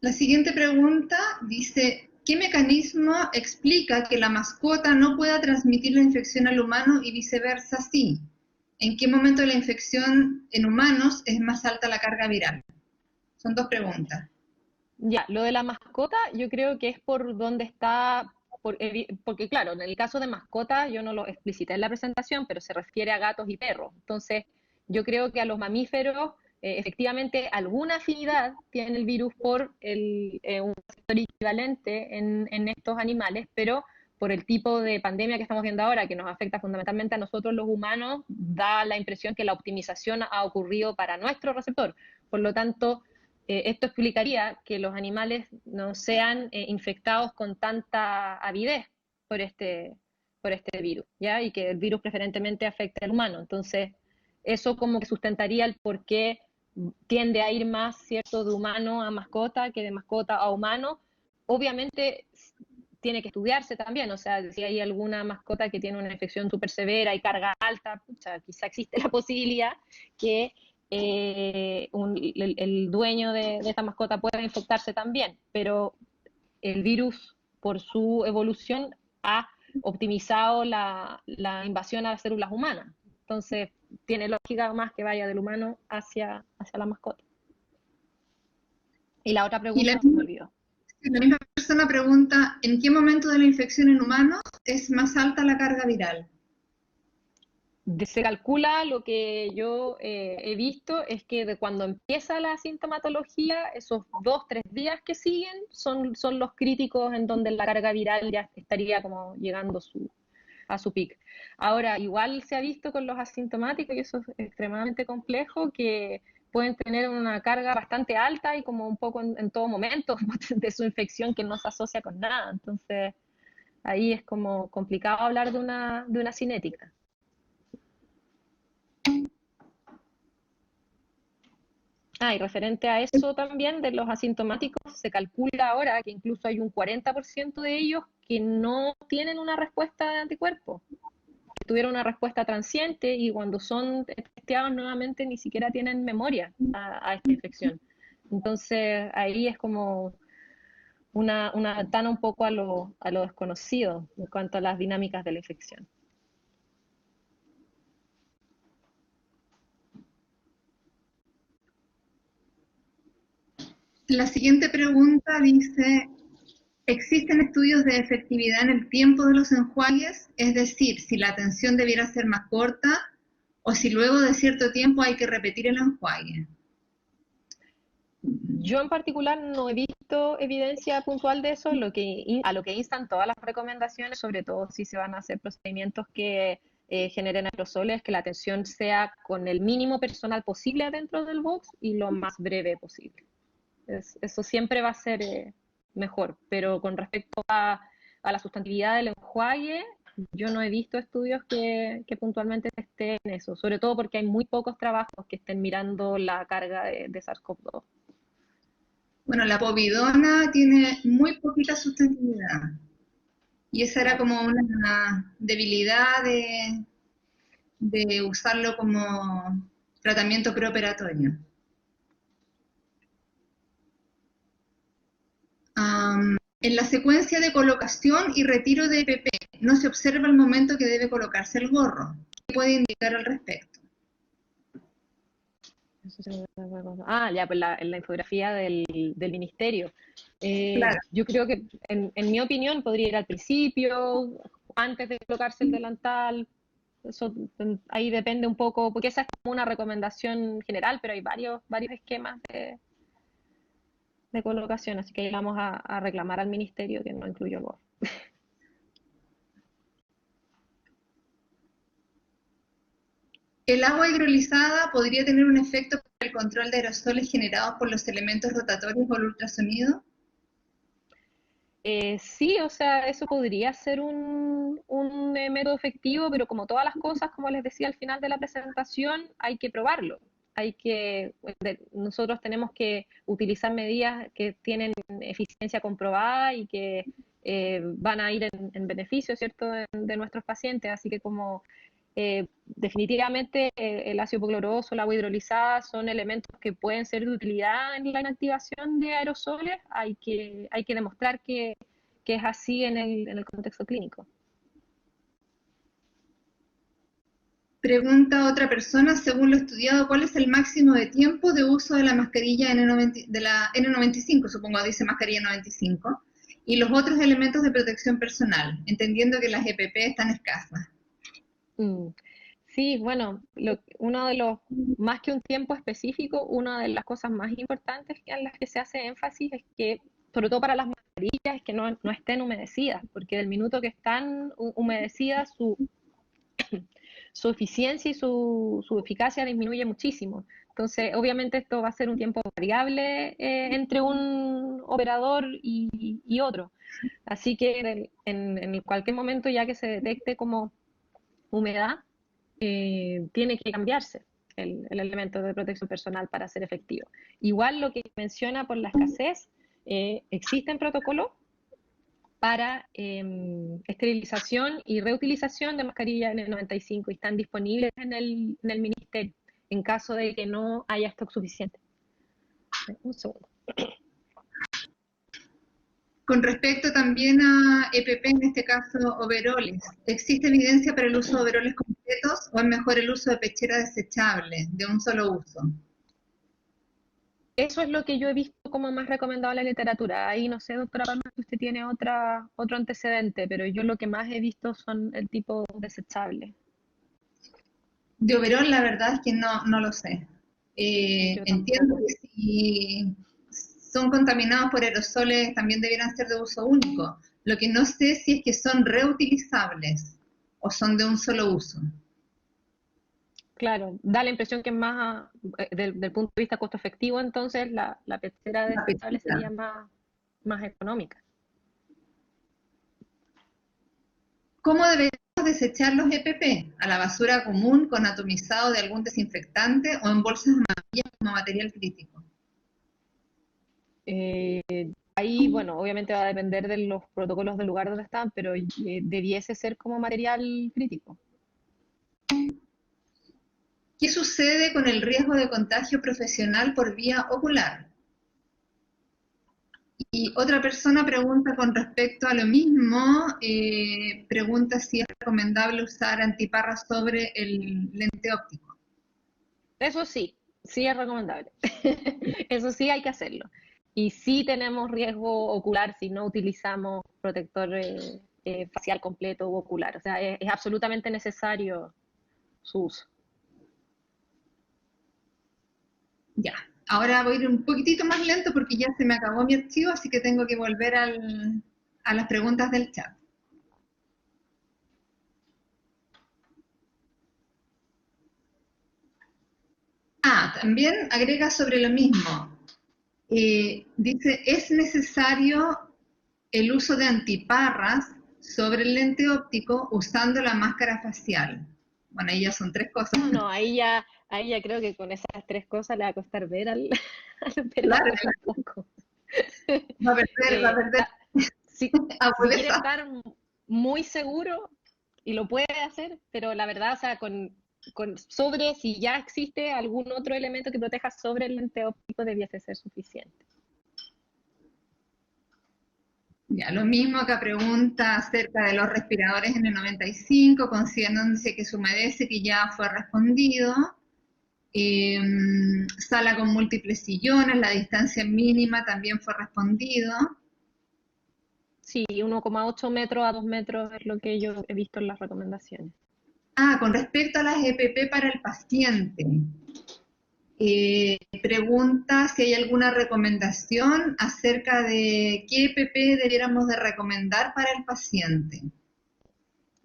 La siguiente pregunta dice, ¿qué mecanismo explica que la mascota no pueda transmitir la infección al humano y viceversa sí? ¿En qué momento de la infección en humanos es más alta la carga viral? Son dos preguntas. Ya, lo de la mascota yo creo que es por dónde está, porque claro, en el caso de mascota yo no lo explicité en la presentación, pero se refiere a gatos y perros. Entonces, yo creo que a los mamíferos efectivamente alguna afinidad tiene el virus por un receptor equivalente en estos animales, pero por el tipo de pandemia que estamos viendo ahora, que nos afecta fundamentalmente a nosotros los humanos, da la impresión que la optimización ha ocurrido para nuestro receptor. Por lo tanto, esto explicaría que los animales no sean infectados con tanta avidez por este virus, ¿ya? Y que el virus preferentemente afecte al humano. Entonces, eso como que sustentaría el por qué tiende a ir más, ¿cierto?, de humano a mascota que de mascota a humano. Obviamente tiene que estudiarse también, o sea, si hay alguna mascota que tiene una infección súper severa y carga alta, pucha, quizá existe la posibilidad que el dueño de esta mascota pueda infectarse también, pero el virus, por su evolución, ha optimizado la invasión a las células humanas. Entonces, tiene lógica más que vaya del humano hacia la mascota. Y la otra pregunta se me olvidó. La misma persona pregunta, ¿en qué momento de la infección en humanos es más alta la carga viral? Se calcula, lo que yo he visto es que de cuando empieza la sintomatología, esos 2-3 días que siguen son los críticos en donde la carga viral ya estaría como llegando a su pic. Ahora, igual se ha visto con los asintomáticos, y eso es extremadamente complejo, que pueden tener una carga bastante alta y como un poco en todo momento de su infección que no se asocia con nada. Entonces, ahí es como complicado hablar de una cinética. Y referente a eso también de los asintomáticos, se calcula ahora que incluso hay un 40% de ellos que no tienen una respuesta de anticuerpos, que tuvieron una respuesta transiente y cuando son testeados nuevamente ni siquiera tienen memoria a esta infección. Entonces ahí es como una ventana un poco a lo desconocido en cuanto a las dinámicas de la infección. La siguiente pregunta dice, ¿existen estudios de efectividad en el tiempo de los enjuagues? Es decir, si la atención debiera ser más corta o si luego de cierto tiempo hay que repetir el enjuague. Yo en particular no he visto evidencia puntual de eso, a lo que instan todas las recomendaciones, sobre todo si se van a hacer procedimientos que generen aerosoles, que la atención sea con el mínimo personal posible adentro del box y lo más breve posible. Eso siempre va a ser mejor, pero con respecto a la sustantividad del enjuague, yo no he visto estudios que puntualmente estén en eso, sobre todo porque hay muy pocos trabajos que estén mirando la carga de SARS-CoV-2. Bueno, la povidona tiene muy poquita sustantividad y esa era como una debilidad de usarlo como tratamiento preoperatorio. En la secuencia de colocación y retiro de EPP, no se observa el momento que debe colocarse el gorro. ¿Qué puede indicar al respecto? Eso sí no me acuerdo. Ah, ya, pues en la infografía del ministerio. Claro. Yo creo que, en mi opinión, podría ir al principio, antes de colocarse el delantal. Eso ahí depende un poco, porque esa es como una recomendación general, pero hay varios esquemas de colocación, así que ahí vamos a reclamar al ministerio que no incluyó el gorro. ¿El agua hidrolizada podría tener un efecto para el control de aerosoles generados por los elementos rotatorios o el ultrasonido? Sí, o sea, eso podría ser un método efectivo, pero como todas las cosas, como les decía al final de la presentación, hay que probarlo. Nosotros tenemos que utilizar medidas que tienen eficiencia comprobada y que van a ir en beneficio, ¿cierto?, de nuestros pacientes. Así que como definitivamente el ácido hipocloroso, el agua hidrolizada son elementos que pueden ser de utilidad en la inactivación de aerosoles. Hay que demostrar que es así en el contexto clínico. Pregunta otra persona, según lo estudiado, ¿cuál es el máximo de tiempo de uso de la mascarilla N90, de la N95, supongo, dice mascarilla 95, y los otros elementos de protección personal, entendiendo que las EPP están escasas? Mm. Sí, bueno, uno de los, más que un tiempo específico, una de las cosas más importantes en las que se hace énfasis es que, sobre todo para las mascarillas, es que no estén humedecidas, porque del minuto que están humedecidas, su eficiencia y su eficacia disminuye muchísimo. Entonces, obviamente esto va a ser un tiempo variable entre un operador y otro. Así que en cualquier momento, ya que se detecte como humedad, tiene que cambiarse el elemento de protección personal para ser efectivo. Igual lo que menciona por la escasez, existen protocolos para esterilización y reutilización de mascarillas N95 y están disponibles en el ministerio en caso de que no haya stock suficiente. Un segundo. Con respecto también a EPP, en este caso overoles, ¿existe evidencia para el uso de overoles completos o es mejor el uso de pechera desechable de un solo uso? Eso es lo que yo he visto como más recomendado en la literatura. Ahí no sé, doctora Palma, si usted tiene otro antecedente, pero yo lo que más he visto son el tipo desechable. De overol la verdad es que no lo sé. Yo Entiendo tampoco. que si son contaminados por aerosoles también debieran ser de uso único. Lo que no sé si es que son reutilizables o son de un solo uso. Claro, da la impresión que es más, del punto de vista costo efectivo, entonces la pechera La desechable sería pechera. más económica. ¿Cómo deberíamos desechar los EPP? ¿A la basura común con atomizado de algún desinfectante o en bolsas amarillas como material crítico? Eh, Ahí, bueno, obviamente va a depender de los protocolos del lugar donde están, pero debiese ser como material crítico. ¿Qué sucede con el riesgo de contagio profesional por vía ocular? Y otra persona pregunta con respecto a lo mismo, pregunta si es recomendable usar antiparras sobre el lente óptico. Eso sí es recomendable. Eso sí hay que hacerlo. Y sí tenemos riesgo ocular si no utilizamos protector facial completo u ocular. O sea, es absolutamente necesario su uso. Ya, ahora voy a ir un poquitito más lento porque ya se me acabó mi archivo, así que tengo que volver a las preguntas del chat. También agrega sobre lo mismo. Dice, ¿es necesario el uso de antiparras sobre el lente óptico usando la máscara facial? Bueno, ahí ya son tres cosas. No, ahí ya creo que con esas tres cosas le va a costar ver al, al Claro, operador un poco. va a perder Si quiere agudeza. estar muy seguro y lo puede hacer, pero la verdad, o sea, sobre si ya existe algún otro elemento que proteja sobre el lente óptico, debiese ser suficiente. Ya, lo mismo acá pregunta acerca de los respiradores N95, considerándose que se humedece, que ya fue respondido. Sala con múltiples sillones, la distancia mínima también fue respondido. Sí, 1,8 metros a 2 metros es lo que yo he visto en las recomendaciones. Con respecto a las EPP para el paciente, pregunta si hay alguna recomendación acerca de qué EPP debiéramos de recomendar para el paciente.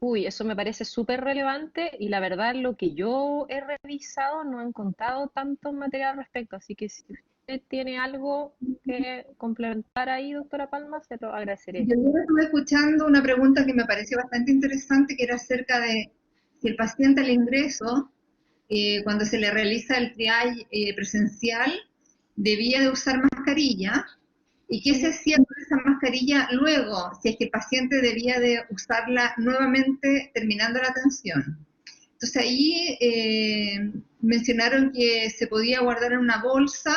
Uy, eso me parece súper relevante y la verdad lo que yo he revisado no he encontrado tanto material al respecto, así que si usted tiene algo que complementar ahí, doctora Palma, se lo agradeceré. Yo estuve escuchando una pregunta que me pareció bastante interesante, que era acerca de si el paciente al ingreso, cuando se le realiza el triage presencial, debía de usar mascarilla, y qué se hacía con esa mascarilla luego, si es que el paciente debía de usarla nuevamente terminando la atención. Entonces ahí mencionaron que se podía guardar en una bolsa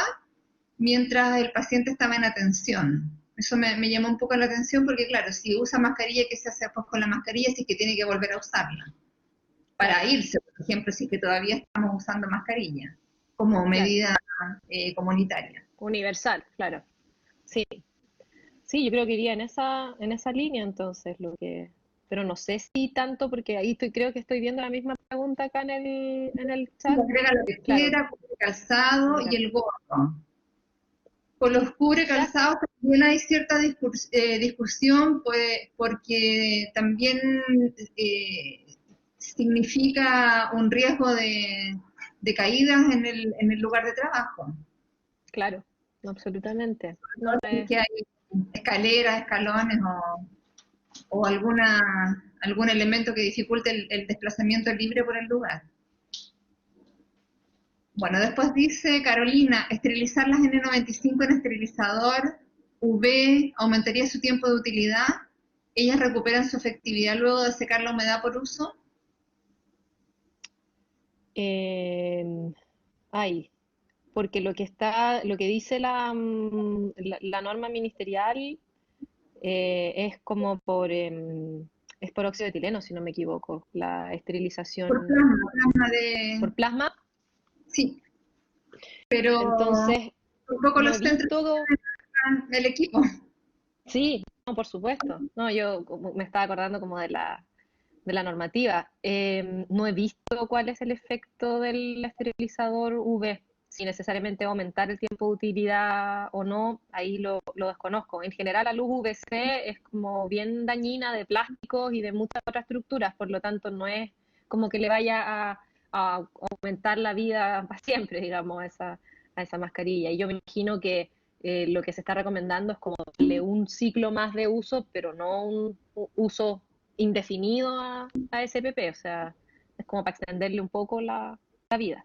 mientras el paciente estaba en atención. Eso me llamó un poco la atención porque, claro, si usa mascarilla, ¿qué se hace después con la mascarilla si es que tiene que volver a usarla? Para irse, por ejemplo, si es que todavía estamos usando mascarilla como medida comunitaria. Universal, claro. Sí, sí, yo creo que iría en esa línea entonces, pero no sé si tanto, porque ahí creo que estoy viendo la misma pregunta acá en el chat. Agrega lo que Claro, quiera, cubre calzado y mira, el gorro. Con los cubre ya, calzados también hay cierta discusión, pues, porque también significa un riesgo de caídas en el lugar de trabajo. claro, absolutamente. No, Que hay escaleras, escalones o algún elemento que dificulte el desplazamiento libre por el lugar. Bueno, después dice Carolina, esterilizar las N95 en esterilizador UV aumentaría su tiempo de utilidad. Ellas recuperan su efectividad luego de secar la humedad por uso. eh, ay, porque lo que dice la norma ministerial es como es por óxido de etileno, si no me equivoco, la Por esterilización plasma por plasma. sí, pero Entonces, tampoco no los he centros visto, del equipo. sí, no, por supuesto. No, yo me estaba acordando como de la normativa. No he visto cuál es el efecto del esterilizador UV, si necesariamente va a aumentar el tiempo de utilidad o no, ahí lo desconozco. En general, la luz UVC es como bien dañina de plásticos y de muchas otras estructuras, por lo tanto, no es como que le vaya a aumentar la vida para siempre, digamos, a esa mascarilla. Y yo me imagino que lo que se está recomendando es como darle un ciclo más de uso, pero no un uso indefinido a SPP, o sea, es como para extenderle un poco la vida.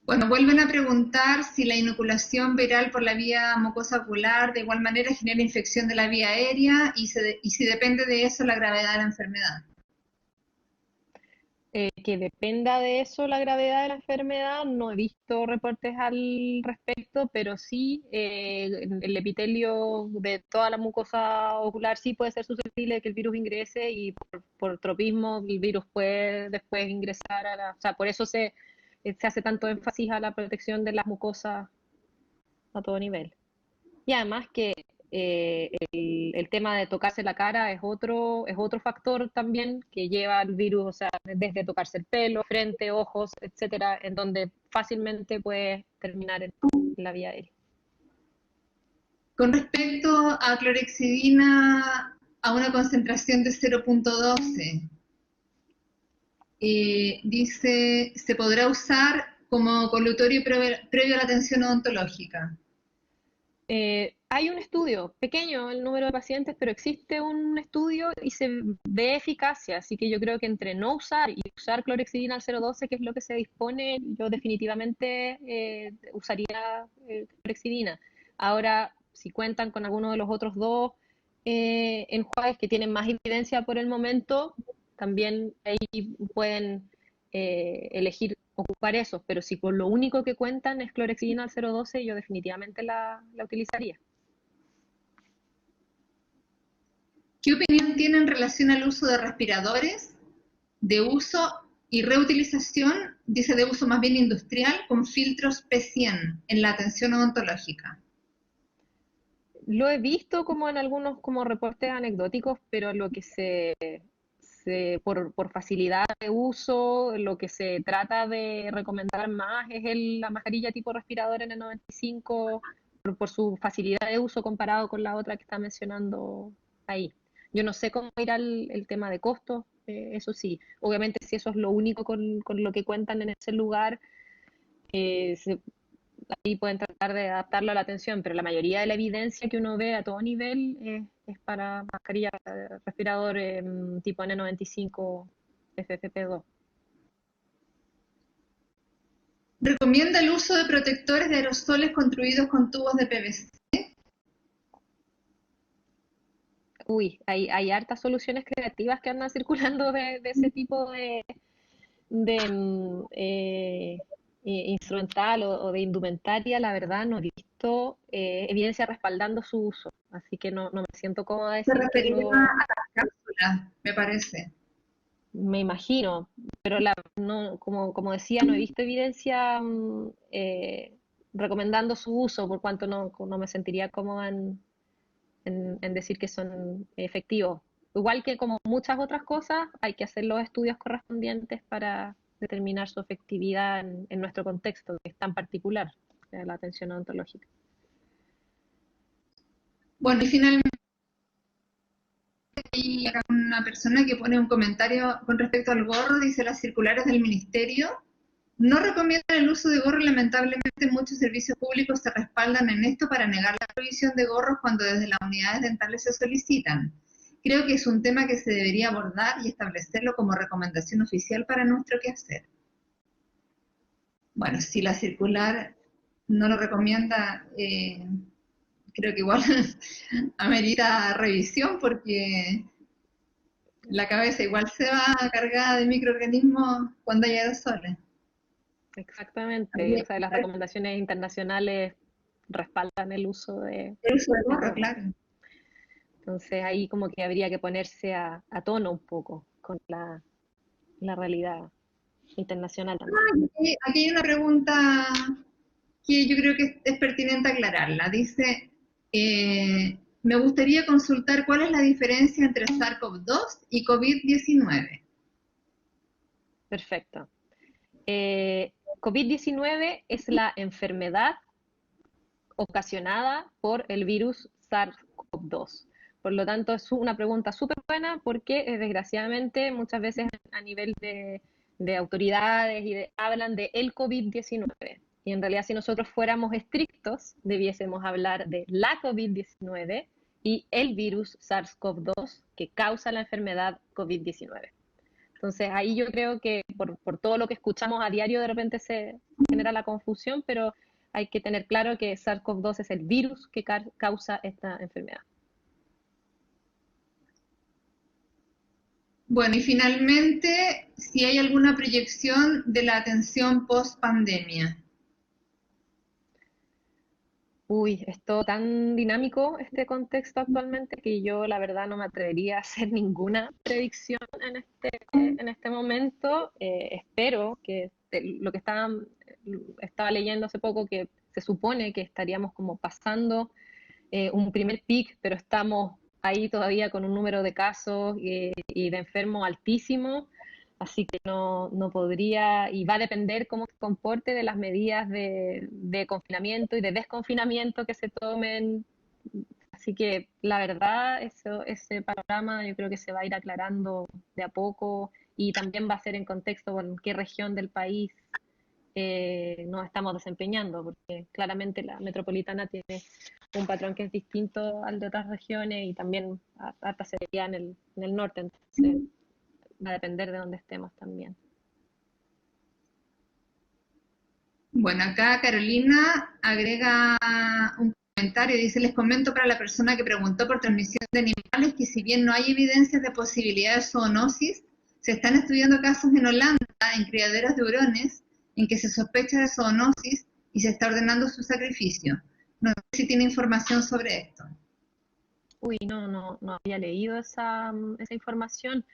Bueno, vuelven a preguntar si la inoculación viral por la vía mucosa ocular de igual manera genera infección de la vía aérea y si depende de eso la gravedad de la enfermedad. Que dependa de eso la gravedad de la enfermedad, no he visto reportes al respecto, pero sí el epitelio de toda la mucosa ocular sí puede ser susceptible de que el virus ingrese y por tropismo el virus puede después ingresar o sea, por eso se hace tanto énfasis a la protección de las mucosas a todo nivel. Y además que el tema de tocarse la cara es otro factor también que lleva al virus, o sea, desde tocarse el pelo, frente, ojos, etcétera, en donde fácilmente puede terminar en la vía aérea. Con respecto a clorexidina a una concentración de 0,12, dice, ¿se podrá usar como colutorio previo a la atención odontológica? Hay un estudio, pequeño el número de pacientes, pero existe un estudio y se ve eficacia, así que yo creo que entre no usar y usar clorexidina al 0,12, que es lo que se dispone, yo definitivamente usaría clorexidina. Ahora, si cuentan con alguno de los otros dos enjuagues que tienen más evidencia por el momento, también ahí pueden elegir ocupar esos, pero si por lo único que cuentan es clorexidina al 0,12, yo definitivamente la utilizaría. ¿Qué opinión tiene en relación al uso de respiradores de uso Y reutilización, dice, de uso más bien industrial con filtros P100 en la atención odontológica. Lo he visto como en algunos como reportes anecdóticos, pero lo que por facilidad de uso, lo que se trata de recomendar más es la mascarilla tipo respirador N95 por su facilidad de uso comparado con la otra que está mencionando ahí. Yo no sé cómo irá el tema de costos, eso sí. Obviamente si eso es lo único con lo que cuentan en ese lugar, ahí pueden tratar de adaptarlo a la atención, pero la mayoría de la evidencia que uno ve a todo nivel es para mascarilla respirador tipo N95 FFP2. Recomienda el uso de protectores de aerosoles construidos con tubos de PVC. Uy, hay hartas soluciones creativas que andan circulando de ese tipo de instrumental o de indumentaria. La verdad no he visto evidencia respaldando su uso, así que no me siento cómoda de Se decir que refería lo. a las cápsulas, me parece. Me imagino, pero no, como decía, no he visto evidencia recomendando su uso, por cuanto no me sentiría cómoda en decir que son efectivos. Igual que como muchas otras cosas, hay que hacer los estudios correspondientes para determinar su efectividad en nuestro contexto, que es tan particular, la atención odontológica. Bueno, y finalmente hay acá una persona que pone un comentario con respecto al gorro, dice las circulares del ministerio no recomiendan el uso de gorro. Lamentablemente muchos servicios públicos se respaldan en esto para negar la provisión de gorros cuando desde las unidades dentales se solicitan. Creo que es un tema que se debería abordar y establecerlo como recomendación oficial para nuestro quehacer. Bueno, si la circular no lo recomienda, creo que igual amerita revisión porque la cabeza igual se va cargada de microorganismos cuando hay aerosoles. Exactamente, o sea, las recomendaciones internacionales respaldan el uso de gorro, gorro. claro. Entonces ahí como que habría que ponerse a tono un poco con la realidad internacional también. Aquí hay una pregunta que yo creo que es pertinente aclararla. Dice, me gustaría consultar cuál es la diferencia entre SARS-CoV-2 y COVID-19. Perfecto. COVID-19 es la enfermedad ocasionada por el virus SARS-CoV-2. Por lo tanto, es una pregunta súper buena porque desgraciadamente muchas veces a nivel de autoridades hablan de el COVID-19. Y en realidad si nosotros fuéramos estrictos, debiésemos hablar de la COVID-19 y el virus SARS-CoV-2 que causa la enfermedad COVID-19. Entonces ahí yo creo que por todo lo que escuchamos a diario de repente se genera la confusión, pero hay que tener claro que SARS-CoV-2 es el virus que causa esta enfermedad. Bueno, y finalmente, si hay alguna proyección de la atención post-pandemia. Uy, es todo tan dinámico este contexto actualmente que yo la verdad no me atrevería a hacer ninguna predicción en este momento. Espero que lo que estaba leyendo hace poco, que se supone que estaríamos como pasando un primer pic, pero estamos ahí todavía con un número de casos y de enfermos altísimo. Así que no podría, y va a depender cómo se comporte de las medidas de confinamiento y de desconfinamiento que se tomen. Así que la verdad, ese panorama yo creo que se va a ir aclarando de a poco y también va a ser en contexto con qué región del país nos estamos desempeñando, porque claramente la metropolitana tiene un patrón que es distinto al de otras regiones y también harta severidad en el norte. Entonces, va a depender de dónde estemos también. Bueno, acá Carolina agrega un comentario, dice, les comento para la persona que preguntó por transmisión de animales que si bien no hay evidencias de posibilidad de zoonosis, se están estudiando casos en Holanda, en criaderos de hurones, en que se sospecha de zoonosis y se está ordenando su sacrificio. No sé si tiene información sobre esto. Uy, no había leído esa información,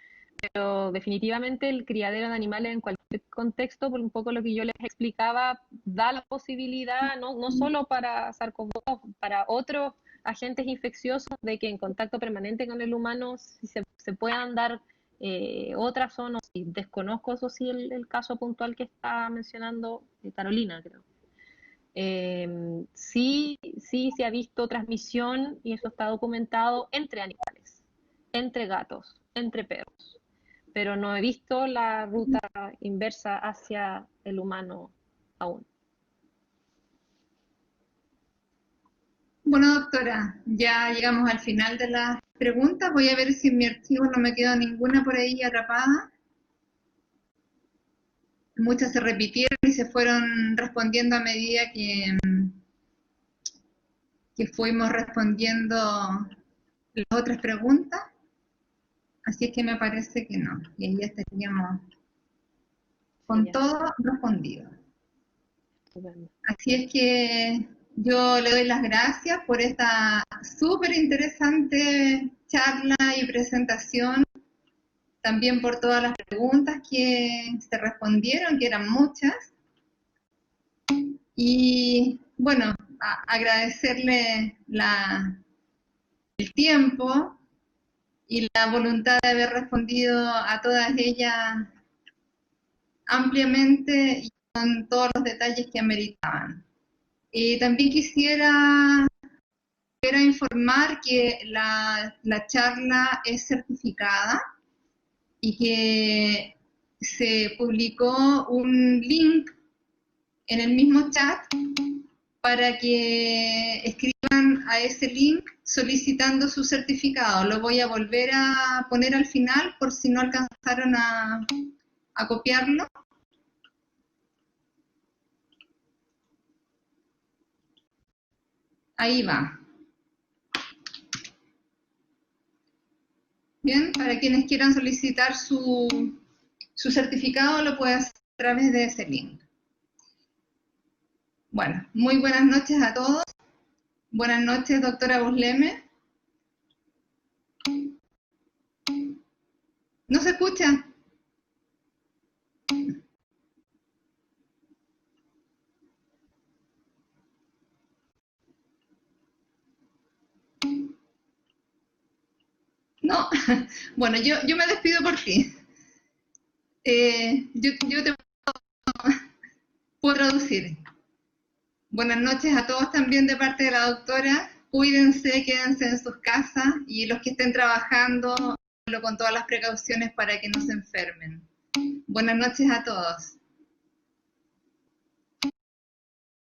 pero definitivamente el criadero de animales en cualquier contexto, por un poco lo que yo les explicaba, da la posibilidad, no solo para SARS-CoV-2, para otros agentes infecciosos, de que en contacto permanente con el humano se puedan dar otras zonas. Y desconozco eso sí el caso puntual que está mencionando Carolina, creo. Sí se ha visto transmisión, y eso está documentado, entre animales, entre gatos, entre perros, pero no he visto la ruta inversa hacia el humano aún. Bueno, doctora, ya llegamos al final de las preguntas. Voy a ver si en mi archivo no me quedó ninguna por ahí atrapada. Muchas se repitieron y se fueron respondiendo a medida que fuimos respondiendo las otras preguntas. Así es que me parece que no. Y ahí ya estaríamos con todo respondido. Estupendo. Así es que yo le doy las gracias por esta súper interesante charla y presentación, también por todas las preguntas que se respondieron, que eran muchas. Y bueno, agradecerle el tiempo y la voluntad de haber respondido a todas ellas ampliamente y con todos los detalles que ameritaban. También quisiera informar que la charla es certificada y que se publicó un link en el mismo chat para que escriban a ese link solicitando su certificado. Lo voy a volver a poner al final por si no alcanzaron a copiarlo. Ahí va. Bien, para quienes quieran solicitar su certificado lo puede hacer a través de ese link. Bueno, muy buenas noches a todos. Buenas noches, doctora Busleme. ¿No se escucha? No, bueno, yo me despido por ti. Yo te puedo traducir. Buenas noches a todos también de parte de la doctora. Cuídense, quédense en sus casas y los que estén trabajando, con todas las precauciones para que no se enfermen. Buenas noches a todos.